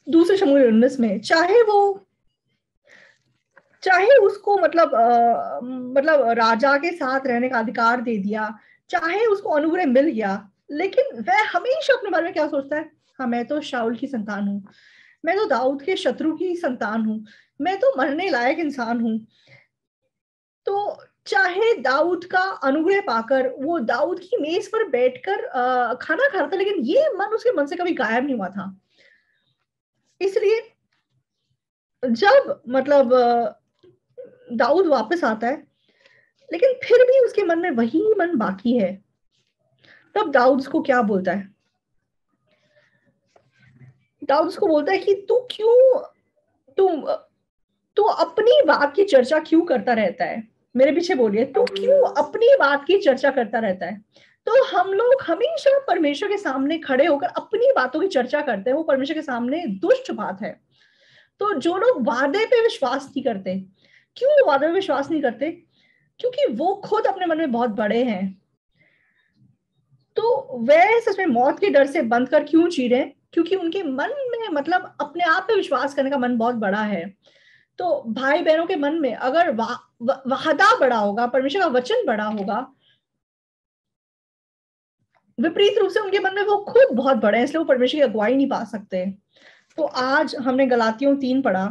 दूसरे शमूएल 19 में, चाहे उसको मतलब राजा के साथ रहने का अधिकार दे दिया, चाहे उसको अनुग्रह मिल गया, लेकिन वह हमेशा अपने बारे में क्या सोचता है? हाँ मैं तो शाऊल की संतान हूँ, मैं तो दाऊद के शत्रु की संतान हूँ, मैं तो मरने लायक इंसान हूँ। तो चाहे दाऊद का अनुग्रह पाकर वो दाऊद की मेज पर बैठकर खाना खाता था, लेकिन ये मन उसके मन से कभी गायब नहीं हुआ था। इसलिए जब मतलब दाऊद वापस आता है, लेकिन फिर भी उसके मन में वही मन बाकी है। तब दाऊद उसको क्या बोलता है? दाऊद उसको बोलता है कि तुम तू अपनी बात की चर्चा क्यों करता रहता है? मेरे पीछे बोलिए, तू क्यों अपनी बात की चर्चा करता रहता है? तो हम लोग हमेशा परमेश्वर के सामने खड़े होकर अपनी बातों की चर्चा करते हैं, वो परमेश्वर के सामने दुष्ट बात है। तो जो लोग वादे पे विश्वास नहीं करते, क्यों वादे पे विश्वास नहीं करते? क्योंकि वो खुद अपने मन में बहुत बड़े हैं। तो वह सच में मौत के डर से बंध कर क्यों जी रहे? क्योंकि उनके मन में मतलब अपने आप पे विश्वास करने का मन बहुत बड़ा है। तो भाई बहनों के मन में अगर वादा बड़ा होगा, परमेश्वर का वचन बड़ा होगा, विपरीत रूप से उनके मन में वो खुद बहुत बड़े हैं, इसलिए वो परमेश्वर की अगुवाई नहीं पा सकते। तो आज हमने गलातियों 3 पढ़ा।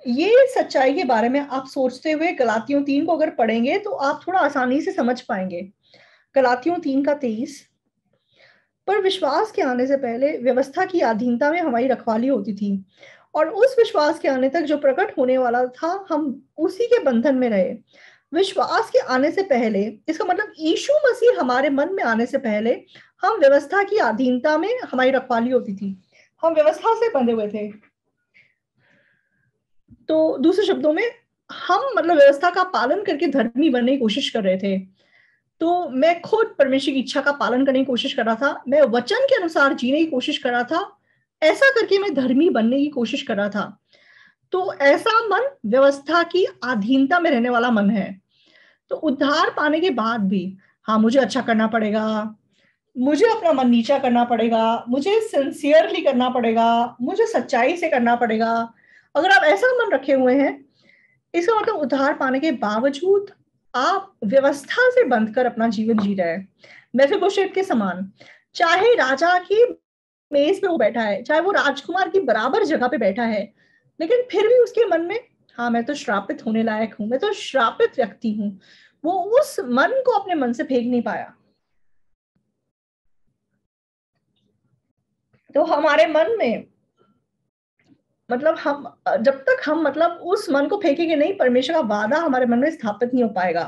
ये सच्चाई के बारे में आप सोचते हुए गलातियों 3 को अगर पढ़ेंगे तो आप थोड़ा आसानी से समझ पाएंगे। गलातियों 3 का 23, पर विश्वास के आने से पहले व्यवस्था की अधीनता में हमारी रखवाली होती थी, और उस विश्वास के आने तक जो प्रकट होने वाला था हम उसी के बंधन में रहे। विश्वास के आने से पहले, इसका मतलब यीशु मसीह हमारे मन में आने से पहले हम व्यवस्था की अधीनता में हमारी रखवाली होती थी, हम व्यवस्था से बंधे हुए थे। तो दूसरे शब्दों में हम मतलब व्यवस्था का पालन करके धर्मी बनने की कोशिश कर रहे थे। तो मैं खुद परमेश्वर की इच्छा का पालन करने की कोशिश कर रहा था, मैं वचन के अनुसार जीने की कोशिश कर रहा था, ऐसा करके मैं धर्मी बनने की कोशिश कर रहा था। तो ऐसा मन व्यवस्था की अधीनता में रहने वाला मन है। तो उद्धार पाने के बाद भी हाँ मुझे अच्छा करना पड़ेगा, मुझे अपना मन नीचा करना पड़ेगा, मुझे सिंसियरली करना पड़ेगा, मुझे सच्चाई से करना पड़ेगा। अगर आप ऐसा मन रखे हुए हैं, इसका मतलब उद्धार पाने के बावजूद आप व्यवस्था से बंधकर अपना जीवन जी रहे हैं, मेफीबोशेत के समान। चाहे राजा की मेज पे वो बैठा है, चाहे वो राजकुमार की बराबर जगह पे बैठा है, लेकिन फिर भी उसके मन में हाँ मैं तो श्रापित होने लायक हूं, मैं तो श्रापित व्यक्ति हूं। वो उस मन को अपने मन से फेंक नहीं पाया। तो हमारे मन में मतलब हम जब तक हम मतलब उस मन को फेंकेंगे नहीं, परमेश्वर का वादा हमारे मन में स्थापित नहीं हो पाएगा।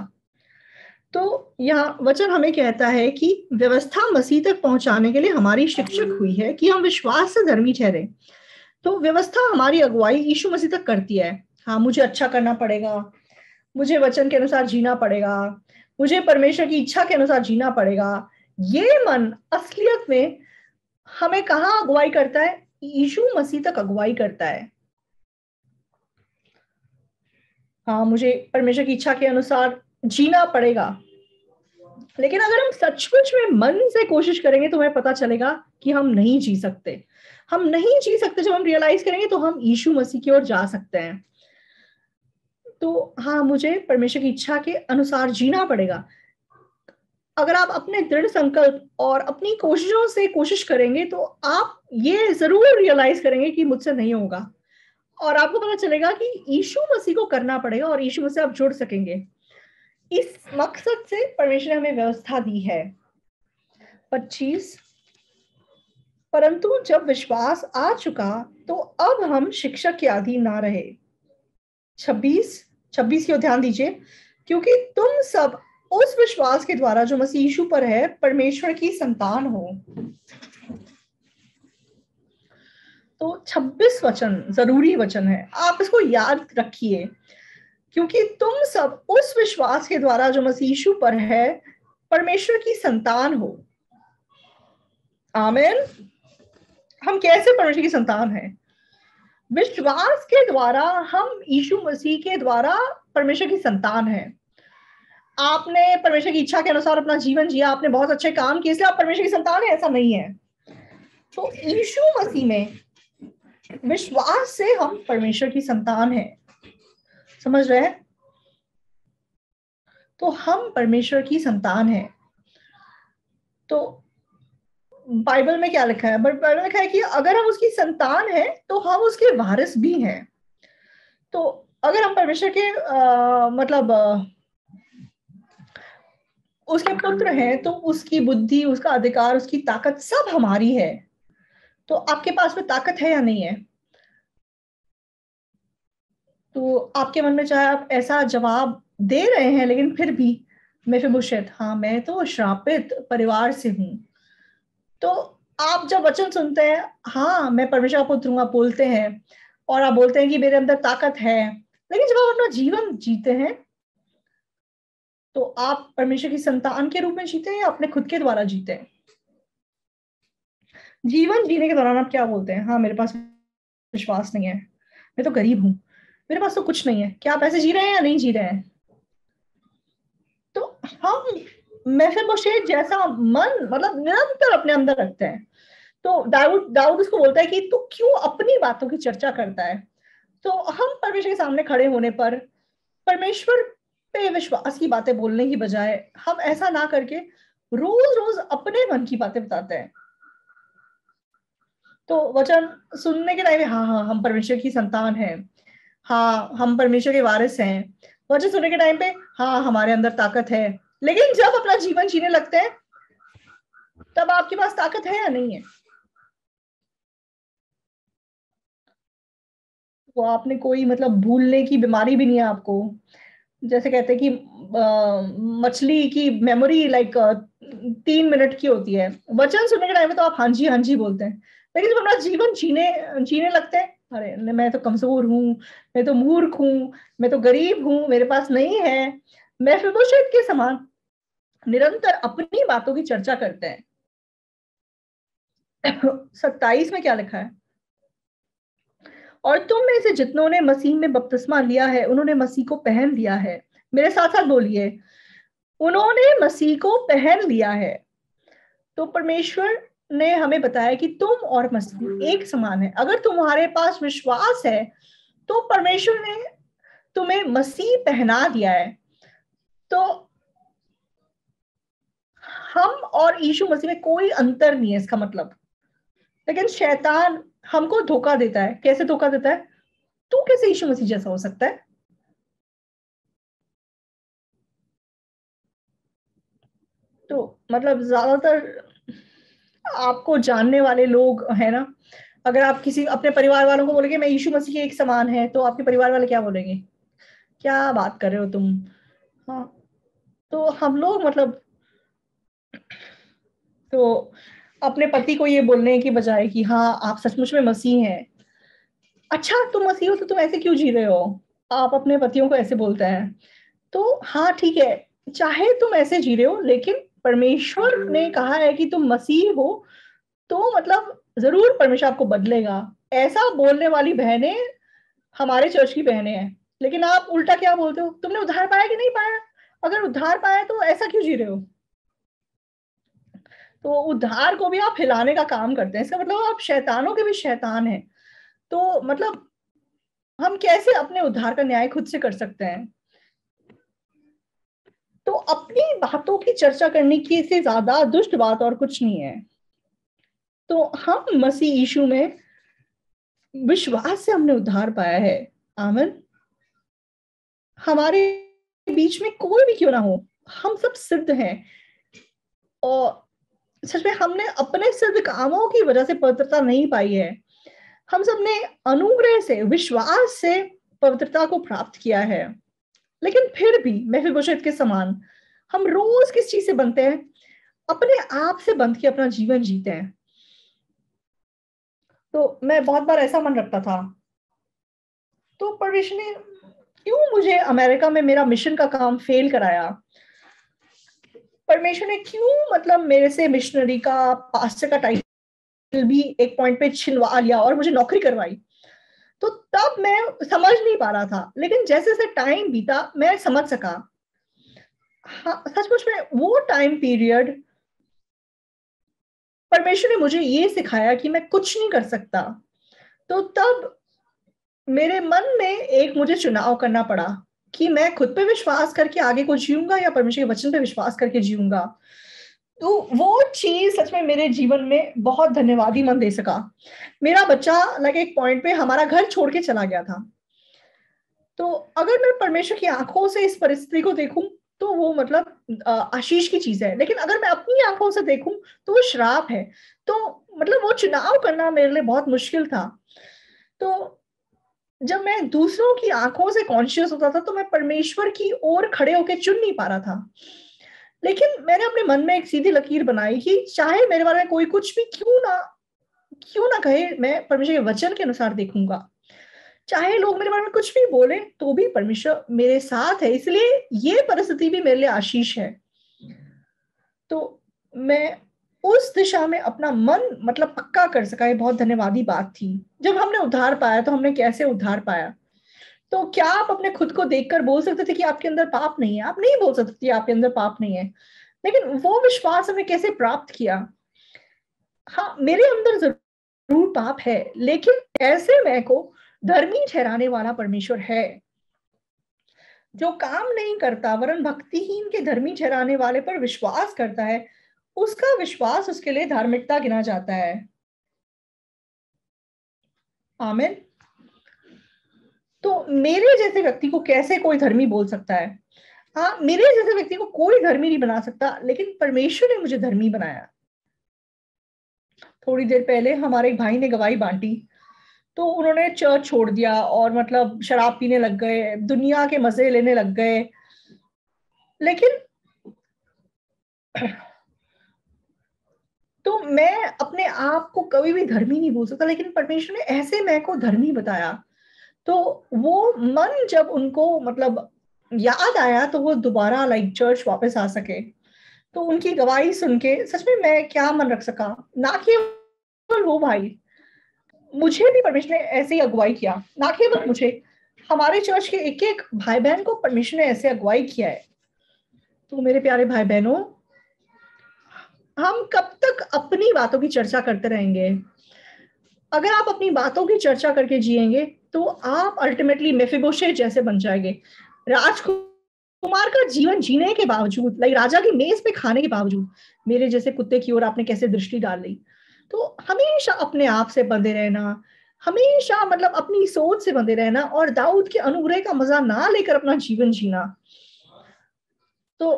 तो यहाँ वचन हमें कहता है कि व्यवस्था मसीह तक पहुंचाने के लिए हमारी शिक्षक हुई है कि हम विश्वास से धर्मी ठहरे। तो व्यवस्था हमारी अगुवाई यीशु मसीह तक करती है। हाँ मुझे अच्छा करना पड़ेगा, मुझे वचन के अनुसार जीना पड़ेगा, मुझे परमेश्वर की इच्छा के अनुसार जीना पड़ेगा। ये मन असलियत में हमें कहाँ अगुवाई करता है? यीशु मसीह तक अगुवाई करता है। हाँ मुझे परमेश्वर की इच्छा के अनुसार जीना पड़ेगा, लेकिन अगर हम सचमुच में मन से कोशिश करेंगे तो हमें पता चलेगा कि हम नहीं जी सकते। हम नहीं जी सकते, जब हम रियलाइज करेंगे तो हम यीशु मसीह की ओर जा सकते हैं। तो हाँ मुझे परमेश्वर की इच्छा के अनुसार जीना पड़ेगा। अगर आप अपने दृढ़ संकल्प और अपनी कोशिशों से कोशिश करेंगे तो आप ये जरूर रियलाइज करेंगे कि मुझसे नहीं होगा, और आपको पता चलेगा कि यीशु मसीह को करना पड़ेगा और यीशु मसीह आप जुड़ सकेंगे। इस मकसद से परमेश्वर ने हमें व्यवस्था दी है। 25, परंतु जब विश्वास आ चुका तो अब हम शिक्षक के अधीन ना रहे। 26 की ओर ध्यान दीजिए, क्योंकि तुम सब उस विश्वास के द्वारा जो मसीह यीशु पर है परमेश्वर की संतान हो। तो 26 वचन जरूरी वचन है, आप इसको याद रखिए। क्योंकि तुम सब उस विश्वास के द्वारा जो मसीह यीशु पर है परमेश्वर की संतान हो। आमीन। हम कैसे परमेश्वर की संतान हैं? विश्वास के द्वारा हम यीशु मसीह के द्वारा परमेश्वर की संतान हैं। आपने परमेश्वर की इच्छा के अनुसार अपना जीवन जिया, आपने बहुत अच्छे काम किए, इसलिए आप परमेश्वर की संतान है, ऐसा नहीं है। तो यीशु मसीह में विश्वास से हम परमेश्वर की संतान हैं। समझ रहे हैं? तो हम परमेश्वर की संतान हैं। तो बाइबल में क्या लिखा है? बाइबल में लिखा है कि अगर हम उसकी संतान हैं तो हम उसके वारिस भी हैं। तो अगर हम परमेश्वर के मतलब उसके पुत्र हैं तो उसकी बुद्धि, उसका अधिकार, उसकी ताकत सब हमारी है। तो आपके पास में ताकत है या नहीं है? तो आपके मन में चाहे आप ऐसा जवाब दे रहे हैं, लेकिन फिर भी मेफीबोशेत, हाँ मैं तो श्रापित परिवार से हूं। तो आप जब वचन सुनते हैं, हाँ मैं परमेश्वर का पुत्र हूं, आप बोलते हैं और आप बोलते हैं कि मेरे अंदर ताकत है, लेकिन जब आप अपना जीवन जीते हैं तो आप परमेश्वर की संतान के रूप में जीते हैं या अपने खुद के द्वारा जीते हैं? जीवन जीने के दौरान आप क्या बोलते हैं? हाँ मेरे पास विश्वास नहीं है, मैं तो गरीब हूं, मेरे पास तो कुछ नहीं है। क्या आप ऐसे जी रहे हैं या नहीं जी रहे हैं? तो हम मेफीबोशेत जैसा मन मतलब निरंतर अपने अंदर रखते हैं। तो दाऊद उसको बोलता है कि तू क्यों अपनी बातों की चर्चा करता है? तो हम परमेश्वर के सामने खड़े होने पर परमेश्वर पे विश्वास की बातें बोलने की बजाय हम ऐसा ना करके रोज रोज अपने मन की बातें बताते हैं। तो वचन सुनने के टाइम में हाँ हाँ हम परमेश्वर की संतान हैं, हाँ हम परमेश्वर के वारिस हैं। वचन सुनने के टाइम पे हाँ हमारे अंदर ताकत है, लेकिन जब अपना जीवन जीने लगते हैं तब आपके पास ताकत है या नहीं है? वो आपने कोई मतलब भूलने की बीमारी भी नहीं है आपको। जैसे कहते हैं कि मछली की मेमोरी 3 मिनट की होती है। वचन सुनने के टाइम में तो आप हाँ जी बोलते हैं, लेकिन जब अपना जीवन जीने जीने लगते हैं, अरे मैं तो कमजोर हूँ, मैं तो मूर्ख हूँ, मैं तो गरीब हूँ, मेरे पास नहीं है, मैं फिबोशेत के समान निरंतर अपनी बातों की चर्चा करते हैं। 27 में क्या लिखा है? और तुम में से जितनों ने मसीह में बपतिस्मा लिया है उन्होंने मसीह को पहन लिया है। मेरे साथ साथ बोलिए, उन्होंने मसीह को पहन लिया है। तो परमेश्वर ने हमें बताया कि तुम और मसीह एक समान है। अगर तुम्हारे पास विश्वास है तो परमेश्वर ने तुम्हें मसीह पहना दिया है। तो हम और यीशु मसीह में कोई अंतर नहीं है इसका मतलब। लेकिन शैतान हमको धोखा देता है। कैसे धोखा देता है? तू कैसे यीशु मसीह जैसा हो सकता है? तो मतलब ज्यादातर आपको जानने वाले लोग है ना, अगर आप किसी अपने परिवार वालों को बोलेंगे मैं यीशु मसीह के एक समान है, तो आपके परिवार वाले क्या बोलेंगे? क्या बात कर रहे हो तुम? हाँ, तो हम लोग मतलब तो अपने पति को ये बोलने की बजाय कि हाँ आप सचमुच में मसीह हैं, अच्छा तुम मसीह हो तो तुम ऐसे क्यों जी रहे हो, आप अपने पतियों को ऐसे बोलते हैं। तो हाँ ठीक है, चाहे तुम ऐसे जी रहे हो, लेकिन परमेश्वर ने कहा है कि तुम मसीह हो, तो मतलब जरूर परमेश्वर आपको बदलेगा। ऐसा बोलने वाली बहनें हमारे चर्च की बहनें हैं। लेकिन आप उल्टा क्या बोलते हो? तुमने उद्धार पाया कि नहीं पाया? अगर उद्धार पाया तो ऐसा क्यों जी रहे हो? तो उद्धार को भी आप हिलाने का काम करते हैं। इसका मतलब आप शैतानों के भी शैतान हैं। तो मतलब हम कैसे अपने उद्धार का न्याय खुद से कर सकते हैं? तो अपनी बातों की चर्चा करने की से ज्यादा दुष्ट बात और कुछ नहीं है। तो हम मसीह यीशु में विश्वास से हमने उद्धार पाया है। आमीन। हमारे बीच में कोई भी क्यों ना हो, हम सब सिद्ध हैं। और सच में हमने अपने सिद्ध कामों की वजह से पवित्रता नहीं पाई है। हम सब ने अनुग्रह से, विश्वास से पवित्रता को प्राप्त किया है। लेकिन फिर भी मेफीबोशेत के समान हम रोज किस चीज से बनते हैं? अपने आप से बंध के अपना जीवन जीते हैं। तो मैं बहुत बार ऐसा मन रखता था, तो परमेश्वर ने क्यों मुझे अमेरिका में मेरा मिशन का काम फेल कराया? परमेश्वर ने क्यों मतलब मेरे से मिशनरी का, पास्टर का टाइटल भी एक पॉइंट पे छिनवा लिया और मुझे नौकरी करवाई? तो तब मैं समझ नहीं पा रहा था, लेकिन जैसे जैसे टाइम बीता मैं समझ सका। हाँ सचमुच में वो टाइम पीरियड परमेश्वर ने मुझे ये सिखाया कि मैं कुछ नहीं कर सकता। तो तब मेरे मन में एक मुझे चुनाव करना पड़ा कि मैं खुद पे विश्वास करके आगे को जीऊंगा या परमेश्वर के वचन पे विश्वास करके जीऊंगा। तो वो चीज सच में मेरे जीवन में बहुत धन्यवादी मन दे सका। मेरा बच्चा एक पॉइंट पे हमारा घर छोड़ के चला गया था। तो अगर मैं परमेश्वर की आंखों से इस परिस्थिति को देखूं तो वो मतलब आशीष की चीज है, लेकिन अगर मैं अपनी आंखों से देखूं तो वो श्राप है। तो मतलब वो चुनाव करना मेरे लिए बहुत मुश्किल था। तो जब मैं दूसरों की आंखों से कॉन्शियस होता था तो मैं परमेश्वर की ओर खड़े होकर चुन नहीं पा रहा था। लेकिन मैंने अपने मन में एक सीधी लकीर बनाई कि चाहे मेरे बारे में कोई कुछ भी क्यों ना कहे, मैं परमेश्वर के वचन के अनुसार देखूंगा। चाहे लोग मेरे बारे में कुछ भी बोले तो भी परमेश्वर मेरे साथ है, इसलिए ये परिस्थिति भी मेरे लिए आशीष है। तो मैं उस दिशा में अपना मन मतलब पक्का कर सका। ये बहुत धन्यवादी बात थी। जब हमने उद्धार पाया तो हमने कैसे उद्धार पाया? तो क्या आप अपने खुद को देखकर बोल सकते थे कि आपके अंदर पाप नहीं है? आप नहीं बोल सकते कि आपके अंदर पाप नहीं है। लेकिन वो विश्वास हमने कैसे प्राप्त किया? हाँ मेरे अंदर जरूर पाप है, लेकिन ऐसे मैं को धर्मी ठहराने वाला परमेश्वर है। जो काम नहीं करता वरन भक्तिहीन के धर्मी ठहराने वाले पर विश्वास करता है, उसका विश्वास उसके लिए धार्मिकता गिना जाता है। आमीन। तो मेरे जैसे व्यक्ति को कैसे कोई धर्मी बोल सकता है? हाँ, मेरे जैसे व्यक्ति को कोई धर्मी नहीं बना सकता, लेकिन परमेश्वर ने मुझे धर्मी बनाया। थोड़ी देर पहले हमारे एक भाई ने गवाही बांटी, तो उन्होंने चर्च छोड़ दिया और मतलब शराब पीने लग गए, दुनिया के मजे लेने लग गए। लेकिन तो मैं अपने आप को कभी भी धर्मी नहीं बोल सकता, लेकिन परमेश्वर ने ऐसे मैं को धर्मी बताया। तो वो मन जब उनको मतलब याद आया, तो वो दोबारा लाइक चर्च वापस आ सके। तो उनकी गवाही सुन के सच में मैं क्या मन रख सका। ना केवल वो भाई, मुझे भी परमेश्वर ने ऐसे ही अगुवाई किया। ना केवल मुझे, हमारे चर्च के एक एक भाई बहन को परमेश्वर ने ऐसे अगुवाई किया है। तो मेरे प्यारे भाई बहनों, हम कब तक अपनी बातों की चर्चा करते रहेंगे? अगर आप अपनी बातों की चर्चा करके जिएंगे तो आप अल्टीमेटली मेफिबोशेत जैसे बन जाएंगे। राजकुमार का जीवन जीने के बावजूद, लाइक राजा की मेज पे खाने के बावजूद, मेरे जैसे कुत्ते की ओर आपने कैसे दृष्टि डाल ली। तो हमेशा अपने आप से बंधे रहना, हमेशा मतलब अपनी सोच से बंधे रहना और दाऊद के अनुग्रह का मजा ना लेकर अपना जीवन जीना। तो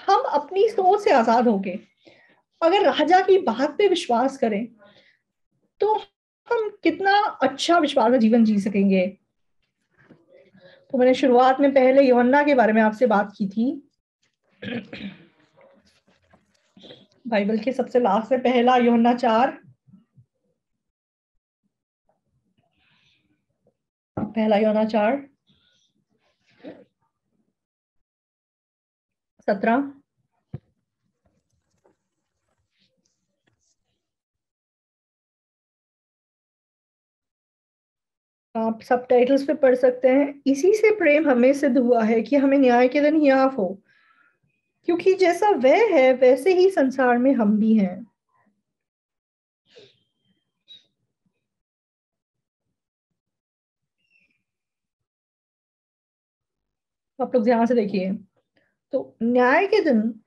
हम अपनी सोच से आजाद होके अगर राजा की बात पे विश्वास करें, तो हम कितना अच्छा विश्वास में जीवन जी सकेंगे। तो मैंने शुरुआत में पहले यूहन्ना के बारे में आपसे बात की थी। बाइबल के सबसे लास्ट में पहला यूहन्ना 4, पहला यूहन्ना 4:17। आप सब टाइटल्स पे पढ़ सकते हैं। इसी से प्रेम हमें सिद्ध हुआ है कि हमें न्याय के दिन हियाव हो, क्योंकि जैसा वह है वैसे ही संसार में हम भी हैं। आप लोग ध्यान से देखिए। तो न्याय के दिन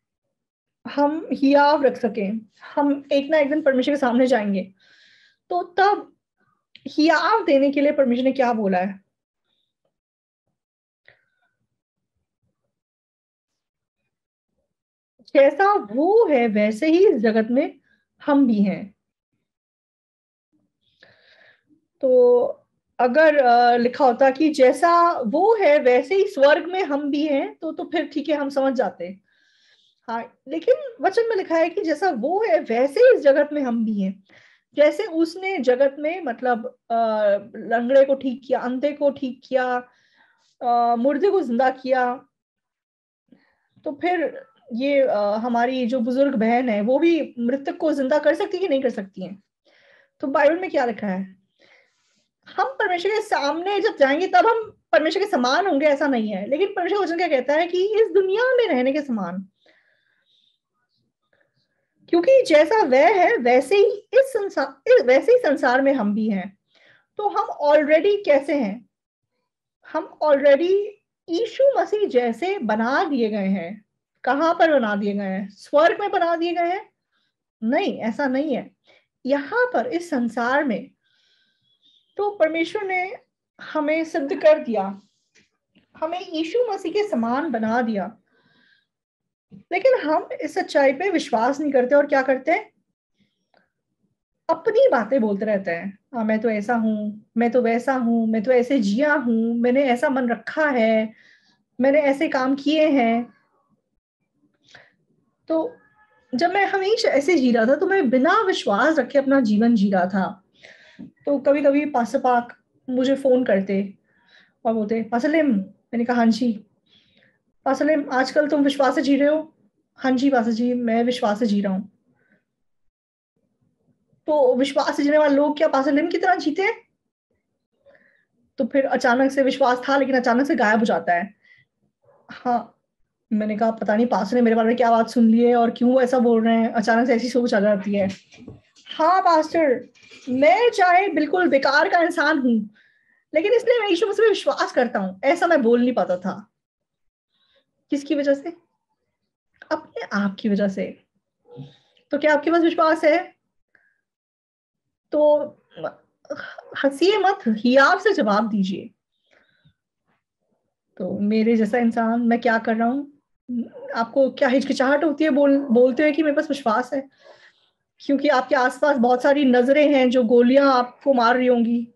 हम हियाव रख सकें, हम एक ना एक दिन परमेश्वर के सामने जाएंगे, तो तब हियाव देने के लिए परमेश्वर ने क्या बोला है? जैसा वो है वैसे ही इस जगत में हम भी हैं। तो अगर लिखा होता कि जैसा वो है वैसे ही स्वर्ग में हम भी हैं, तो फिर ठीक है, हम समझ जाते। हाँ, लेकिन वचन में लिखा है कि जैसा वो है वैसे ही इस जगत में हम भी हैं। जैसे उसने जगत में मतलब लंगड़े को ठीक किया, अंधे को ठीक किया, मुर्दे को जिंदा किया, तो फिर ये हमारी जो बुजुर्ग बहन है वो भी मृतक को जिंदा कर सकती है कि नहीं कर सकती है? तो बाइबल में क्या लिखा है? हम परमेश्वर के सामने जब जाएंगे तब हम परमेश्वर के समान होंगे, ऐसा नहीं है। लेकिन परमेश्वर वचन क्या कहता है कि इस दुनिया में रहने के समान, क्योंकि जैसा वह है वैसे ही वैसे ही संसार में हम भी हैं। तो हम ऑलरेडी कैसे हैं? हम ऑलरेडी यीशु मसीह जैसे बना दिए गए हैं। कहां पर बना दिए गए हैं? स्वर्ग में बना दिए गए हैं? नहीं, ऐसा नहीं है। यहाँ पर इस संसार में तो परमेश्वर ने हमें सिद्ध कर दिया, हमें यीशु मसीह के समान बना दिया। लेकिन हम इस सच्चाई पे विश्वास नहीं करते और क्या करते हैं? अपनी बातें बोलते रहते हैं। हाँ, मैं तो ऐसा हूं, मैं तो वैसा हूं, मैं तो ऐसे जिया हूं, मैंने ऐसा मन रखा है, मैंने ऐसे काम किए हैं। तो जब मैं हमेशा ऐसे जी रहा था, तो मैं बिना विश्वास रखे अपना जीवन जी रहा था। तो कभी कभी पास्टर पाक मुझे फोन करते और बोलते, पास्टर लिम। मैंने कहा हाँ जी। पास्टर लिम, आजकल तुम विश्वास से जी रहे हो? हाँ जी पास्टर जी, मैं विश्वास से जी रहा हूँ। तो विश्वास से जीने वाले लोग क्या पास्टर लिम की तरह जीते हैं? तो फिर अचानक से विश्वास था लेकिन अचानक से गायब हो जाता है। हाँ, मैंने कहा पता नहीं पास्टर ने मेरे बारे में क्या बात सुन ली है और क्यों ऐसा बोल रहे हैं, अचानक से ऐसी सोच आ जाती है। हाँ पास्टर, मैं चाहे बिल्कुल बेकार का इंसान हूं, लेकिन इसलिए मैं यीशु मसीह में विश्वास करता हूं, ऐसा मैं बोल नहीं पाता था। किसकी वजह से? अपने आप की वजह से। तो क्या आपके पास विश्वास है? तो हंसिए मत, हियाव से जवाब दीजिए। तो मेरे जैसा इंसान, मैं क्या कर रहा हूँ? आपको क्या हिचकिचाहट होती है बोलते हुए कि मेरे पास विश्वास है? क्योंकि आपके आसपास बहुत सारी नजरें हैं जो गोलियां आपको मार रही होंगी।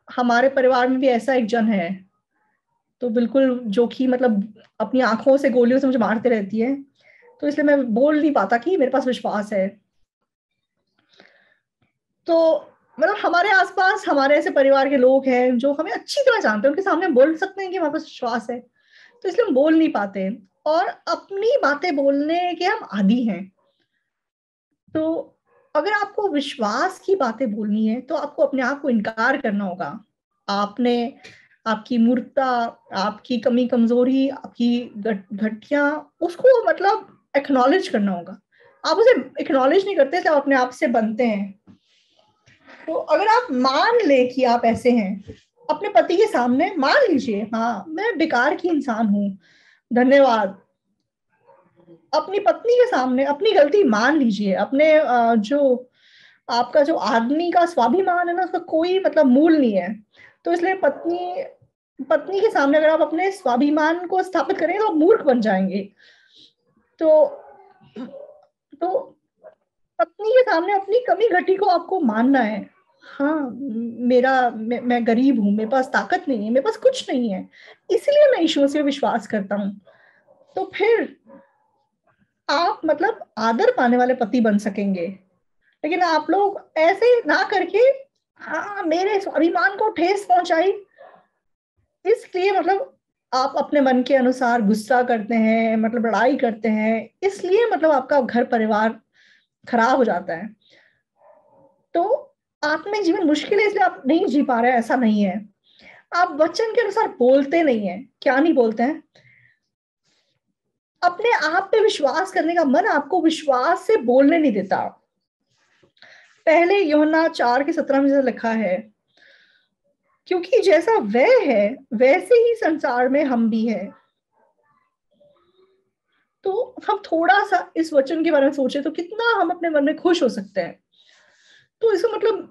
हमारे परिवार में भी ऐसा एक जन है, तो बिल्कुल, जो कि मतलब अपनी आंखों से गोलियों से मुझे मारते रहती है। तो इसलिए मैं बोल नहीं पाता कि मेरे पास विश्वास है। तो मतलब हमारे आसपास हमारे ऐसे परिवार के लोग हैं जो हमें अच्छी तरह जानते हैं, उनके सामने हम बोल सकते हैं कि हमारे पास विश्वास है, तो इसलिए हम बोल नहीं पाते और अपनी बातें बोलने के हम आदी हैं। तो अगर आपको विश्वास की बातें बोलनी है तो आपको अपने आप को इनकार करना होगा। आपने आपकी मूर्खता, आपकी कमी कमजोरी, आपकी घटिया, उसको मतलब एक्नॉलेज करना होगा। आप उसे एक्नॉलेज नहीं करते, आप अपने आप से बनते हैं। तो अगर आप मान ले कि आप ऐसे हैं, अपने पति के सामने मान लीजिए, हाँ मैं बेकार की इंसान हूं, धन्यवाद। अपनी पत्नी के सामने अपनी गलती मान लीजिए। अपने जो आपका जो आदमी का स्वाभिमान है ना, उसका कोई मतलब मूल नहीं है। तो इसलिए पत्नी पत्नी के सामने अगर आप अपने स्वाभिमान को स्थापित करेंगे तो आप मूर्ख बन जाएंगे। तो तो पत्नी के सामने अपनी कमी घटी को आपको मानना है। हाँ, मैं गरीब हूं, मेरे पास ताकत नहीं है, मेरे पास कुछ नहीं है, इसलिए मैं ईश्वर से विश्वास करता हूँ। तो फिर आप मतलब आदर पाने वाले पति बन सकेंगे। लेकिन आप लोग ऐसे ना करके, हाँ मेरे स्वाभिमान को ठेस पहुंचाई, इसलिए मतलब आप अपने मन के अनुसार गुस्सा करते हैं, मतलब लड़ाई करते हैं, इसलिए मतलब आपका घर परिवार खराब हो जाता है। तो आत्मिक जीवन मुश्किल है इसलिए आप नहीं जी पा रहे हैं, ऐसा नहीं है। आप वचन के अनुसार बोलते नहीं है। क्या नहीं बोलते हैं? अपने आप पे विश्वास करने का मन आपको विश्वास से बोलने नहीं देता। पहले यूहन्ना 4:17 में लिखा है, क्योंकि जैसा वह है वैसे ही संसार में हम भी हैं। तो हम थोड़ा सा इस वचन के बारे में सोचे तो कितना हम अपने मन में खुश हो सकते हैं। तो इसका मतलब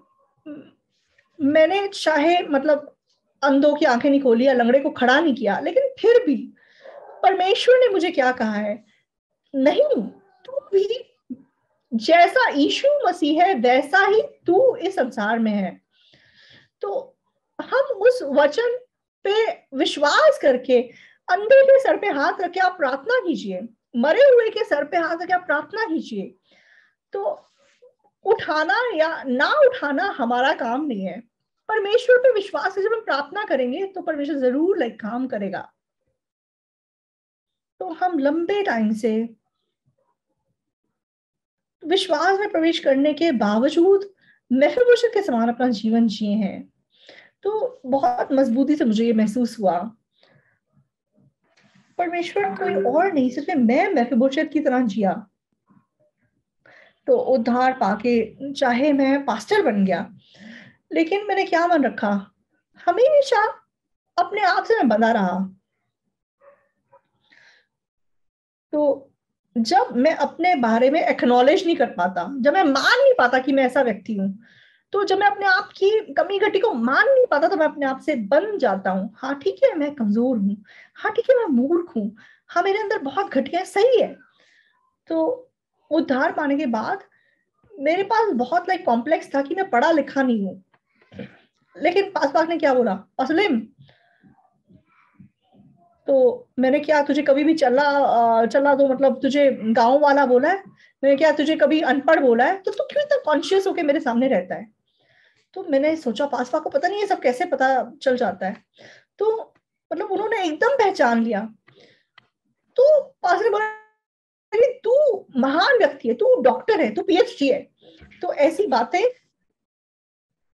मैंने चाहे मतलब अंधों की आंखें नहीं खोली या लंगड़े को खड़ा नहीं किया, लेकिन फिर भी परमेश्वर ने मुझे क्या कहा है? नहीं, तू भी जैसा यीशु मसीह है वैसा ही तू इस संसार में है। तो हम उस वचन पे विश्वास करके अंधे के सर पे हाथ रख के आप प्रार्थना कीजिए, मरे हुए के सर पे हाथ रख के आप प्रार्थना कीजिए। तो उठाना या ना उठाना हमारा काम नहीं है। परमेश्वर पे विश्वास से जब हम प्रार्थना करेंगे तो परमेश्वर जरूर लाइक काम करेगा। तो हम लंबे टाइम से विश्वास में प्रवेश करने के बावजूद मेफिबोशेत के समान अपना जीवन जिए हैं। तो बहुत मजबूती से मुझे ये महसूस हुआ, परमेश्वर कोई और नहीं, सिर्फ मैं मेफिबोशेत की तरह जिया। तो उद्धार पाके चाहे मैं पास्टर बन गया, लेकिन मैंने क्या मन रखा? हमेशा अपने आप से मैं बंधा रहा। तो जब मैं अपने बारे में एक्नॉलेज नहीं कर पाता, जब मैं मान नहीं पाता कि मैं ऐसा व्यक्ति हूं, तो जब मैं अपने आप की कमी घटी को मान नहीं पाता तो मैं अपने आप से बन जाता हूँ। हाँ ठीक है, मैं कमजोर हूँ, हाँ ठीक है मैं मूर्ख हूँ, हाँ मेरे अंदर बहुत घटिया है, सही है। तो उद्धार पाने के बाद मेरे पास बहुत लाइक कॉम्प्लेक्स था कि मैं पढ़ा लिखा नहीं हूँ। लेकिन पासपाक ने क्या बोला, असलिम तो मैंने क्या तुझे कभी भी चला दो मतलब तुझे गांव वाला बोला है? मैंने क्या तुझे कभी अनपढ़ बोला है? तो तू क्यों इतना कॉन्शियस होके मेरे सामने रहता है? तो मैंने सोचा पासपा को पता नहीं ये सब कैसे पता चल जाता है। तो मतलब उन्होंने एकदम पहचान लिया। तो पास ने बोला तू महान व्यक्ति है, तू डॉक्टर है, तू पीएचडी है। तो ऐसी बातें,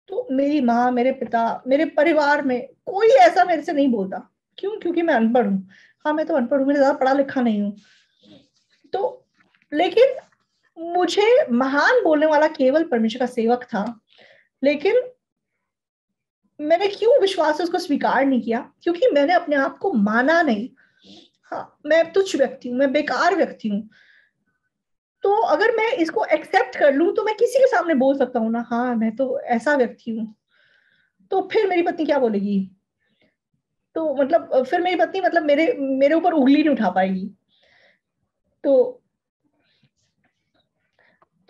तो मेरी माँ, मेरे पिता, मेरे परिवार में कोई ऐसा मेरे से नहीं बोलता। क्यों? क्योंकि मैं अनपढ़ हूँ। हाँ मैं तो अनपढ़ हूँ, मैं ज्यादा पढ़ा लिखा नहीं हूँ। तो लेकिन मुझे महान बोलने वाला केवल परमेश्वर का सेवक था, लेकिन मैंने क्यों विश्वास से उसको स्वीकार नहीं किया? क्योंकि मैंने अपने आप को माना नहीं। हाँ, मैं तुच्छ व्यक्ति हूँ, मैं बेकार व्यक्ति हूँ। तो अगर मैं इसको एक्सेप्ट कर लूं तो मैं किसी के सामने बोल सकता हूँ ना, हाँ मैं तो ऐसा व्यक्ति हूँ। तो फिर मेरी पत्नी क्या बोलेगी? तो मतलब फिर मेरी पत्नी मतलब मेरे मेरे ऊपर उंगली नहीं उठा पाएगी।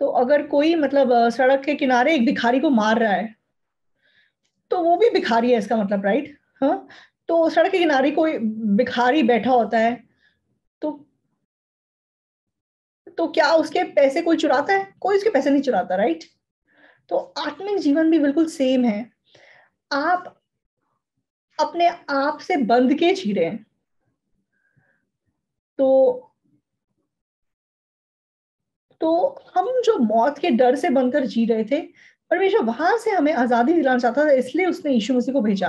तो अगर कोई मतलब सड़क के किनारे एक भिखारी को मार रहा है, तो वो भी भिखारी है इसका मतलब, राइट? हाँ, तो सड़क के किनारे कोई भिखारी बैठा होता है, तो क्या उसके पैसे कोई चुराता है? कोई उसके पैसे नहीं चुराता, राइट? तो आत्मिक जीवन भी बिल्कुल सेम है। आप अपने आप से बंध के जी रहे हैं। तो हम जो मौत के डर से बनकर जी रहे थे, परमेश्वर वहां से हमें आजादी दिलाना चाहता था, इसलिए उसने यीशु मसीह को भेजा।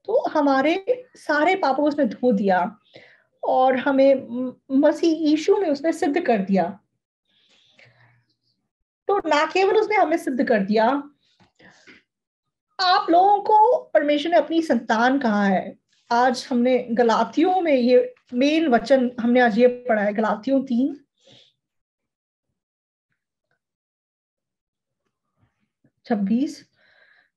तो हमारे सारे पापों को उसने धो दिया और हमें मसीह यीशु में उसने सिद्ध कर दिया। तो ना केवल उसने हमें सिद्ध कर दिया, आप लोगों को परमेश्वर ने अपनी संतान कहा है। आज हमने गलातियों में ये मेन वचन हमने आज ये पढ़ा है, गलातियों 3:26,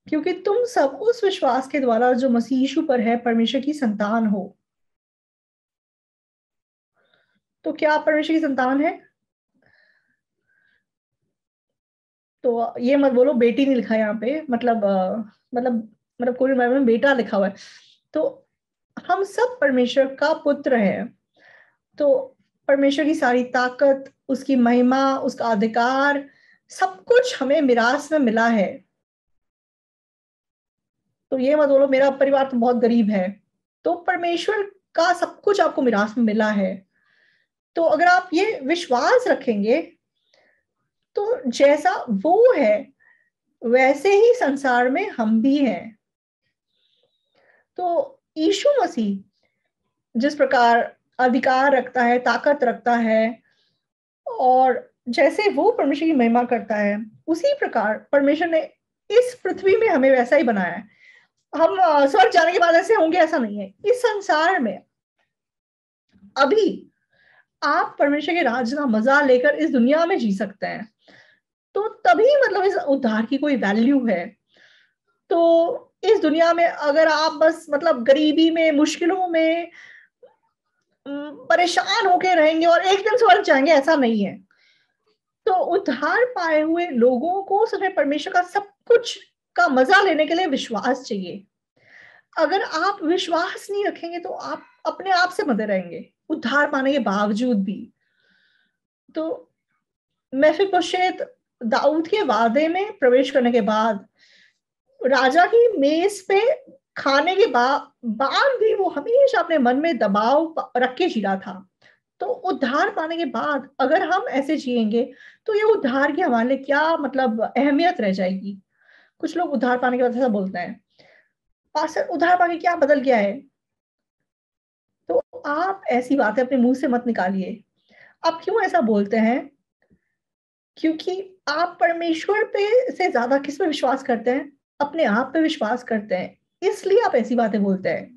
क्योंकि तुम सब उस विश्वास के द्वारा जो मसीह यीशु पर है परमेश्वर की संतान हो। तो क्या आप परमेश्वर की संतान है? तो ये मत बोलो बेटी नहीं लिखा है यहाँ पे, मतलब कोरियन बाइबल में बेटा लिखा हुआ है। तो हम सब परमेश्वर का पुत्र है। तो परमेश्वर की सारी ताकत, उसकी महिमा, उसका अधिकार, सब कुछ हमें मिरास में मिला है। तो ये मत बोलो मेरा परिवार तो बहुत गरीब है। तो परमेश्वर का सब कुछ आपको मिरास में मिला है। तो अगर आप ये विश्वास रखेंगे, तो जैसा वो है वैसे ही संसार में हम भी हैं। तो यीशु मसीह जिस प्रकार अधिकार रखता है, ताकत रखता है, और जैसे वो परमेश्वर की महिमा करता है, उसी प्रकार परमेश्वर ने इस पृथ्वी में हमें वैसा ही बनाया है। हम स्वर्ग जाने के बाद ऐसे होंगे ऐसा नहीं है। इस संसार में अभी आप परमेश्वर के राज का मजा लेकर इस दुनिया में जी सकते हैं। तो तभी मतलब इस उद्धार की कोई वैल्यू है। तो इस दुनिया में अगर आप बस मतलब गरीबी में, मुश्किलों में परेशान होके रहेंगे और एक दिन स्वर्ग जाएंगे, ऐसा नहीं है। तो उद्धार पाए हुए लोगों को सिर्फ परमेश्वर का सब कुछ का मजा लेने के लिए विश्वास चाहिए। अगर आप विश्वास नहीं रखेंगे तो आप अपने आप से बंधे रहेंगे उद्धार पाने के बावजूद भी। तो मेफीबोशेत दाऊद के वादे में प्रवेश करने के बाद, राजा की मेज पे खाने के बाद भी वो हमेशा अपने मन में दबाव रख के जी रहा था। तो उद्धार पाने के बाद अगर हम ऐसे जिएंगे, तो ये उद्धार की हमारे लिए क्या मतलब अहमियत रह जाएगी? कुछ लोग उद्धार पाने के बाद ऐसा बोलते हैं, पास्टर उद्धार पाके क्या बदल गया है? तो आप ऐसी बातें अपने मुंह से मत निकालिए। आप क्यों ऐसा बोलते हैं? क्योंकि आप परमेश्वर पे से ज्यादा किस पे विश्वास करते हैं? अपने आप पे विश्वास करते हैं, इसलिए आप ऐसी बातें बोलते हैं।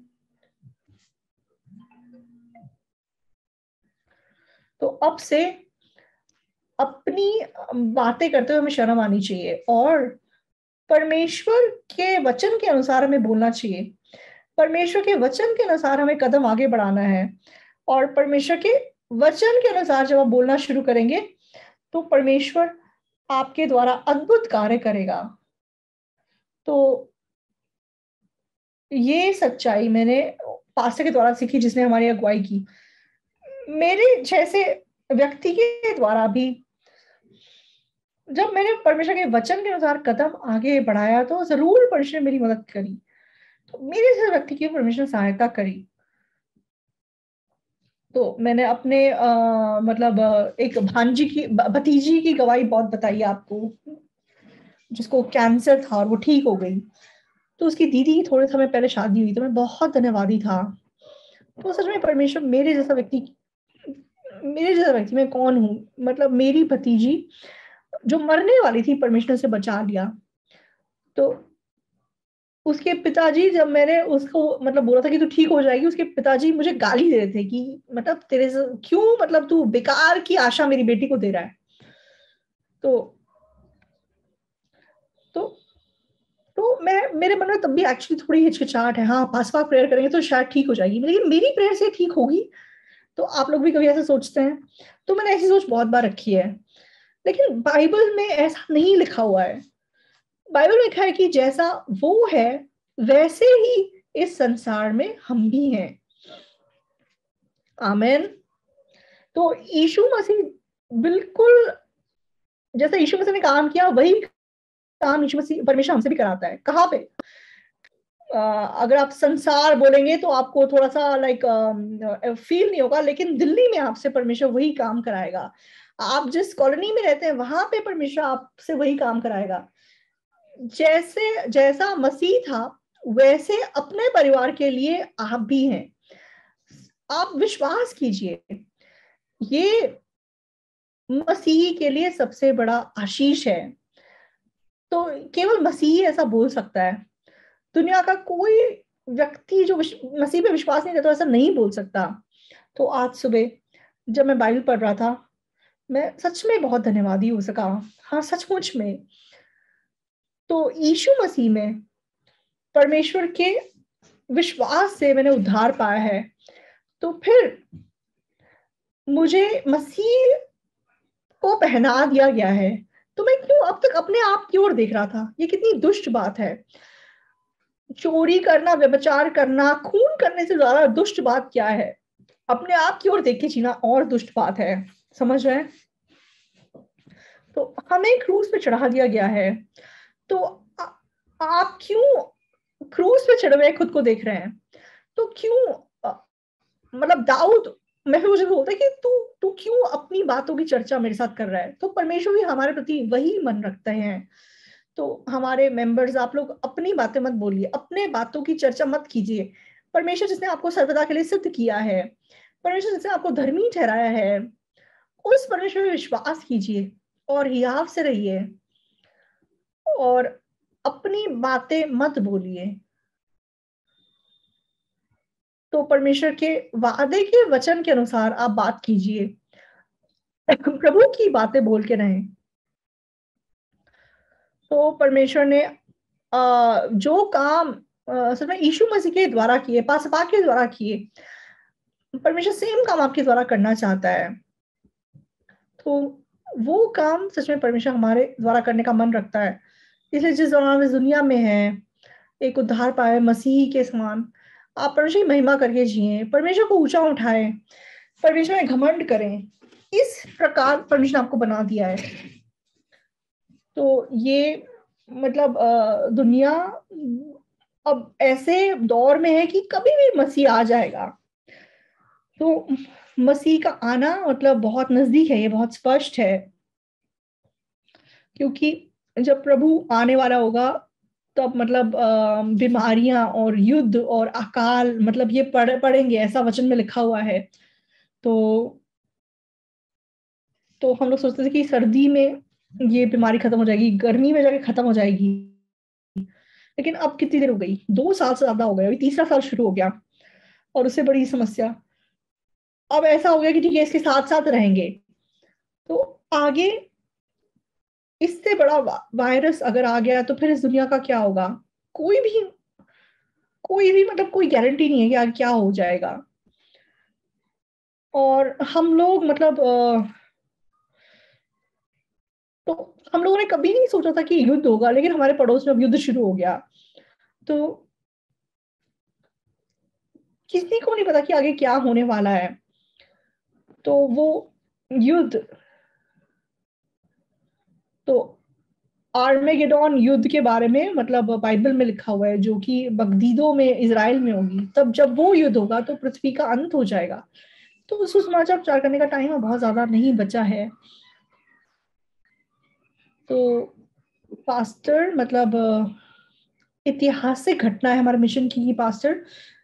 तो अब से अपनी बातें करते हुए हमें शर्म आनी चाहिए और परमेश्वर के वचन के अनुसार हमें बोलना चाहिए। परमेश्वर के वचन के अनुसार हमें कदम आगे बढ़ाना है। और परमेश्वर के वचन के अनुसार जब आप बोलना शुरू करेंगे, तो परमेश्वर आपके द्वारा अद्भुत कार्य करेगा। तो ये सच्चाई मैंने पास्टर के द्वारा सीखी, जिसने हमारी अगुवाई की। मेरे जैसे व्यक्ति के द्वारा भी जब मैंने परमेश्वर के वचन के अनुसार कदम आगे बढ़ाया, तो जरूर परमेश्वर ने मेरी मदद करी। तो मेरे जैसे व्यक्ति की परमेश्वर ने सहायता करी। तो मैंने अपने मतलब एक भांजी की भतीजी की गवाही बहुत बताई आपको, जिसको कैंसर था और वो ठीक हो गई। तो उसकी दीदी की थोड़े समय पहले शादी हुई, तो मैं बहुत धन्यवादी था। तो सच में परमेश्वर मेरे जैसा व्यक्ति मेरे जैसा व्यक्ति, मैं कौन हूँ? मतलब मेरी भतीजी जो मरने वाली थी, परमेश्वर से बचा लिया। तो उसके पिताजी, जब मैंने उसको मतलब बोला था कि तू ठीक हो जाएगी, उसके पिताजी मुझे गाली दे रहे थे कि मतलब तेरे से क्यों, मतलब तू बेकार की आशा मेरी बेटी को दे रहा है। तो तो तो मैं, मेरे मन में तब भी एक्चुअली थोड़ी हिचकिचाहट है। हाँ, 5 बार प्रेयर करेंगे तो शायद ठीक हो जाएगी, लेकिन मेरी प्रेयर से ठीक होगी? तो आप लोग भी कभी ऐसा सोचते हैं? तो मैंने ऐसी सोच बहुत बार रखी है, लेकिन बाइबल में ऐसा नहीं लिखा हुआ है। बाइबल में लिखा है कि जैसा वो है वैसे ही इस संसार में हम भी हैं। आमेन। तो यीशु मसीह बिल्कुल, जैसा यीशु मसीह ने काम किया वही काम यीशु मसीह परमेश्वर हमसे भी कराता है। कहाँ पे? अगर आप संसार बोलेंगे तो आपको थोड़ा सा लाइक फील नहीं होगा, लेकिन दिल्ली में आपसे परमेश्वर वही काम कराएगा। आप जिस कॉलोनी में रहते हैं वहां पे परमेश्वर आपसे वही काम कराएगा। जैसे जैसा मसीह था वैसे अपने परिवार के लिए आप भी हैं। आप विश्वास कीजिए, ये मसीह के लिए सबसे बड़ा आशीष है। तो केवल मसीह ऐसा बोल सकता है। दुनिया का कोई व्यक्ति जो मसीह पे विश्वास नहीं करता ऐसा नहीं बोल सकता। तो आज सुबह जब मैं बाइबल पढ़ रहा था, मैं सच में बहुत धन्यवादी हो सका। हाँ, सचमुच में। तो यीशु मसीह में परमेश्वर के विश्वास से मैंने उद्धार पाया है। तो फिर मुझे मसीह को पहना दिया गया है। तो मैं क्यों अब तक अपने आप की ओर देख रहा था? ये कितनी दुष्ट बात है। चोरी करना, व्यभिचार करना, खून करने से ज्यादा दुष्ट बात क्या है? अपने आप की ओर देख के जीना और दुष्ट बात है। समझ रहे हैं? तो हमें क्रूस पे चढ़ा दिया गया है। तो आप क्यों क्रूस पे चढ़े हुए खुद को देख रहे हैं? तो क्यों मतलब दाऊद मैं मुझे बोलता है कि तू तू क्यों अपनी बातों की चर्चा मेरे साथ कर रहा है? तो परमेश्वर भी हमारे प्रति वही मन रखते हैं। तो हमारे मेंबर्स, आप लोग अपनी बातें मत बोलिए, अपने बातों की चर्चा मत कीजिए। परमेश्वर जिसने आपको सर्वदा के लिए सिद्ध किया है, परमेश्वर जिसने आपको धर्मी ठहराया है, उस परमेश्वर में विश्वास कीजिए और हियाव से रहिए और अपनी बातें मत बोलिए। तो परमेश्वर के वादे के वचन के अनुसार आप बात कीजिए। प्रभु की बातें बोल के रहें। तो परमेश्वर ने जो काम सच में यीशु मसीह के द्वारा किए, पासपा के द्वारा किए, परमेश्वर सेम काम आपके द्वारा करना चाहता है। तो वो काम सच में परमेश्वर हमारे द्वारा करने का मन रखता है। इसलिए जिस दौरान इस दुनिया में है, एक उद्धार पाए मसीह के समान, आप परमेश्वर की महिमा करके जिए, परमेश्वर को ऊंचा उठाएं, परमेश्वर में घमंड करें। इस प्रकार परमेश्वर ने आपको बना दिया है। तो ये मतलब दुनिया अब ऐसे दौर में है कि कभी भी मसीह आ जाएगा। तो मसीह का आना मतलब बहुत नजदीक है, ये बहुत स्पष्ट है। क्योंकि जब प्रभु आने वाला होगा तब मतलब बीमारियां और युद्ध और अकाल मतलब ये पड़ेंगे, ऐसा वचन में लिखा हुआ है। तो हम लोग सोचते थे कि सर्दी में ये बीमारी खत्म हो जाएगी, गर्मी में जाके खत्म हो जाएगी, लेकिन अब कितनी देर हो गई? 2 साल से ज्यादा हो गया, अभी तीसरा साल शुरू हो गया और उससे बड़ी समस्या। अब ऐसा हो गया कि ठीक है, इसके साथ साथ रहेंगे। तो आगे इससे बड़ा वायरस अगर आ गया तो फिर इस दुनिया का क्या होगा? कोई भी मतलब कोई गारंटी नहीं है कि आगे क्या हो जाएगा। और हम लोग मतलब तो हम लोगों ने कभी नहीं सोचा था कि युद्ध होगा, लेकिन हमारे पड़ोस में अब युद्ध शुरू हो गया। तो किसी को नहीं पता कि आगे क्या होने वाला है। तो वो युद्ध, तो आर्मेगेडोन युद्ध के बारे में मतलब बाइबल में लिखा हुआ है, जो कि बगदीदो में इजराइल में होगी। तब जब वो युद्ध होगा तो पृथ्वी का अंत हो जाएगा। तो सुसमाचार प्रचार करने का टाइम बहुत ज्यादा नहीं बचा है। तो पास्टर मतलब ऐतिहासिक घटना है हमारे मिशन की कि पास्टर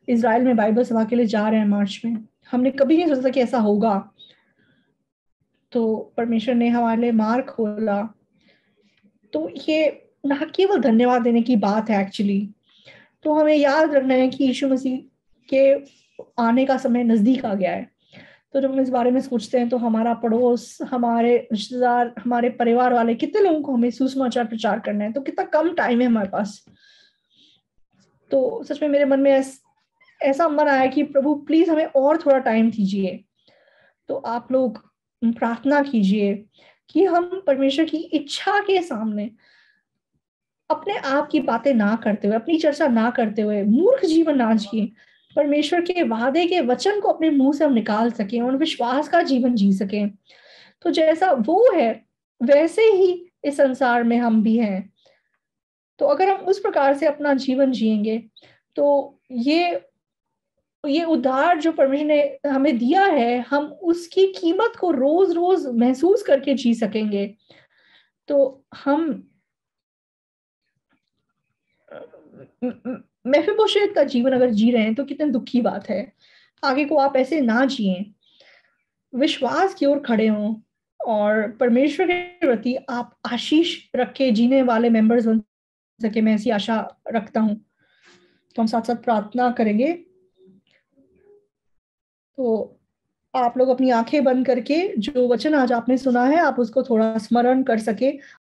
इजराइल में बाइबल सभा के लिए जा रहे हैं मार्च में। हमने कभी नहीं सोचा कि ऐसा होगा। तो परमेश्वर ने हमारे लिए मार्ग खोला। तो ये ना केवल धन्यवाद देने की बात है एक्चुअली, तो हमें याद रखना है कि यीशु मसीह के आने का समय नजदीक आ गया है। तो जब हम इस बारे में सोचते हैं तो हमारा पड़ोस, हमारे रिश्तेदार, हमारे परिवार वाले, कितने लोगों को हमें सुसमाचार प्रचार करना है, तो कितना कम टाइम है हमारे पास। तो सच में मेरे मन में ऐसा मन आया कि प्रभु प्लीज हमें और थोड़ा टाइम दीजिए। तो आप लोग प्रार्थना कीजिए कि हम परमेश्वर की इच्छा के सामने अपने आप की बातें ना करते हुए, अपनी चर्चा ना करते हुए मूर्ख जीवन ना जिए, परमेश्वर के वादे के वचन को अपने मुंह से हम निकाल सकें और विश्वास का जीवन जी सकें। तो जैसा वो है वैसे ही इस संसार में हम भी हैं। तो अगर हम उस प्रकार से अपना जीवन जिएंगे तो ये उद्धार जो परमेश्वर ने हमें दिया है, हम उसकी कीमत को रोज रोज महसूस करके जी सकेंगे। तो हम मेफिबोशेत का जीवन अगर जी रहे हैं तो कितनी दुखी बात है। आगे को आप ऐसे ना जिए, विश्वास की ओर खड़े हों और परमेश्वर के प्रति आप आशीष रख के जीने वाले मेंबर्स बन सके, मैं ऐसी आशा रखता हूँ। तो हम साथ साथ प्रार्थना करेंगे। तो आप लोग अपनी आंखें बंद करके जो वचन आज आपने सुना है आप उसको थोड़ा स्मरण कर सके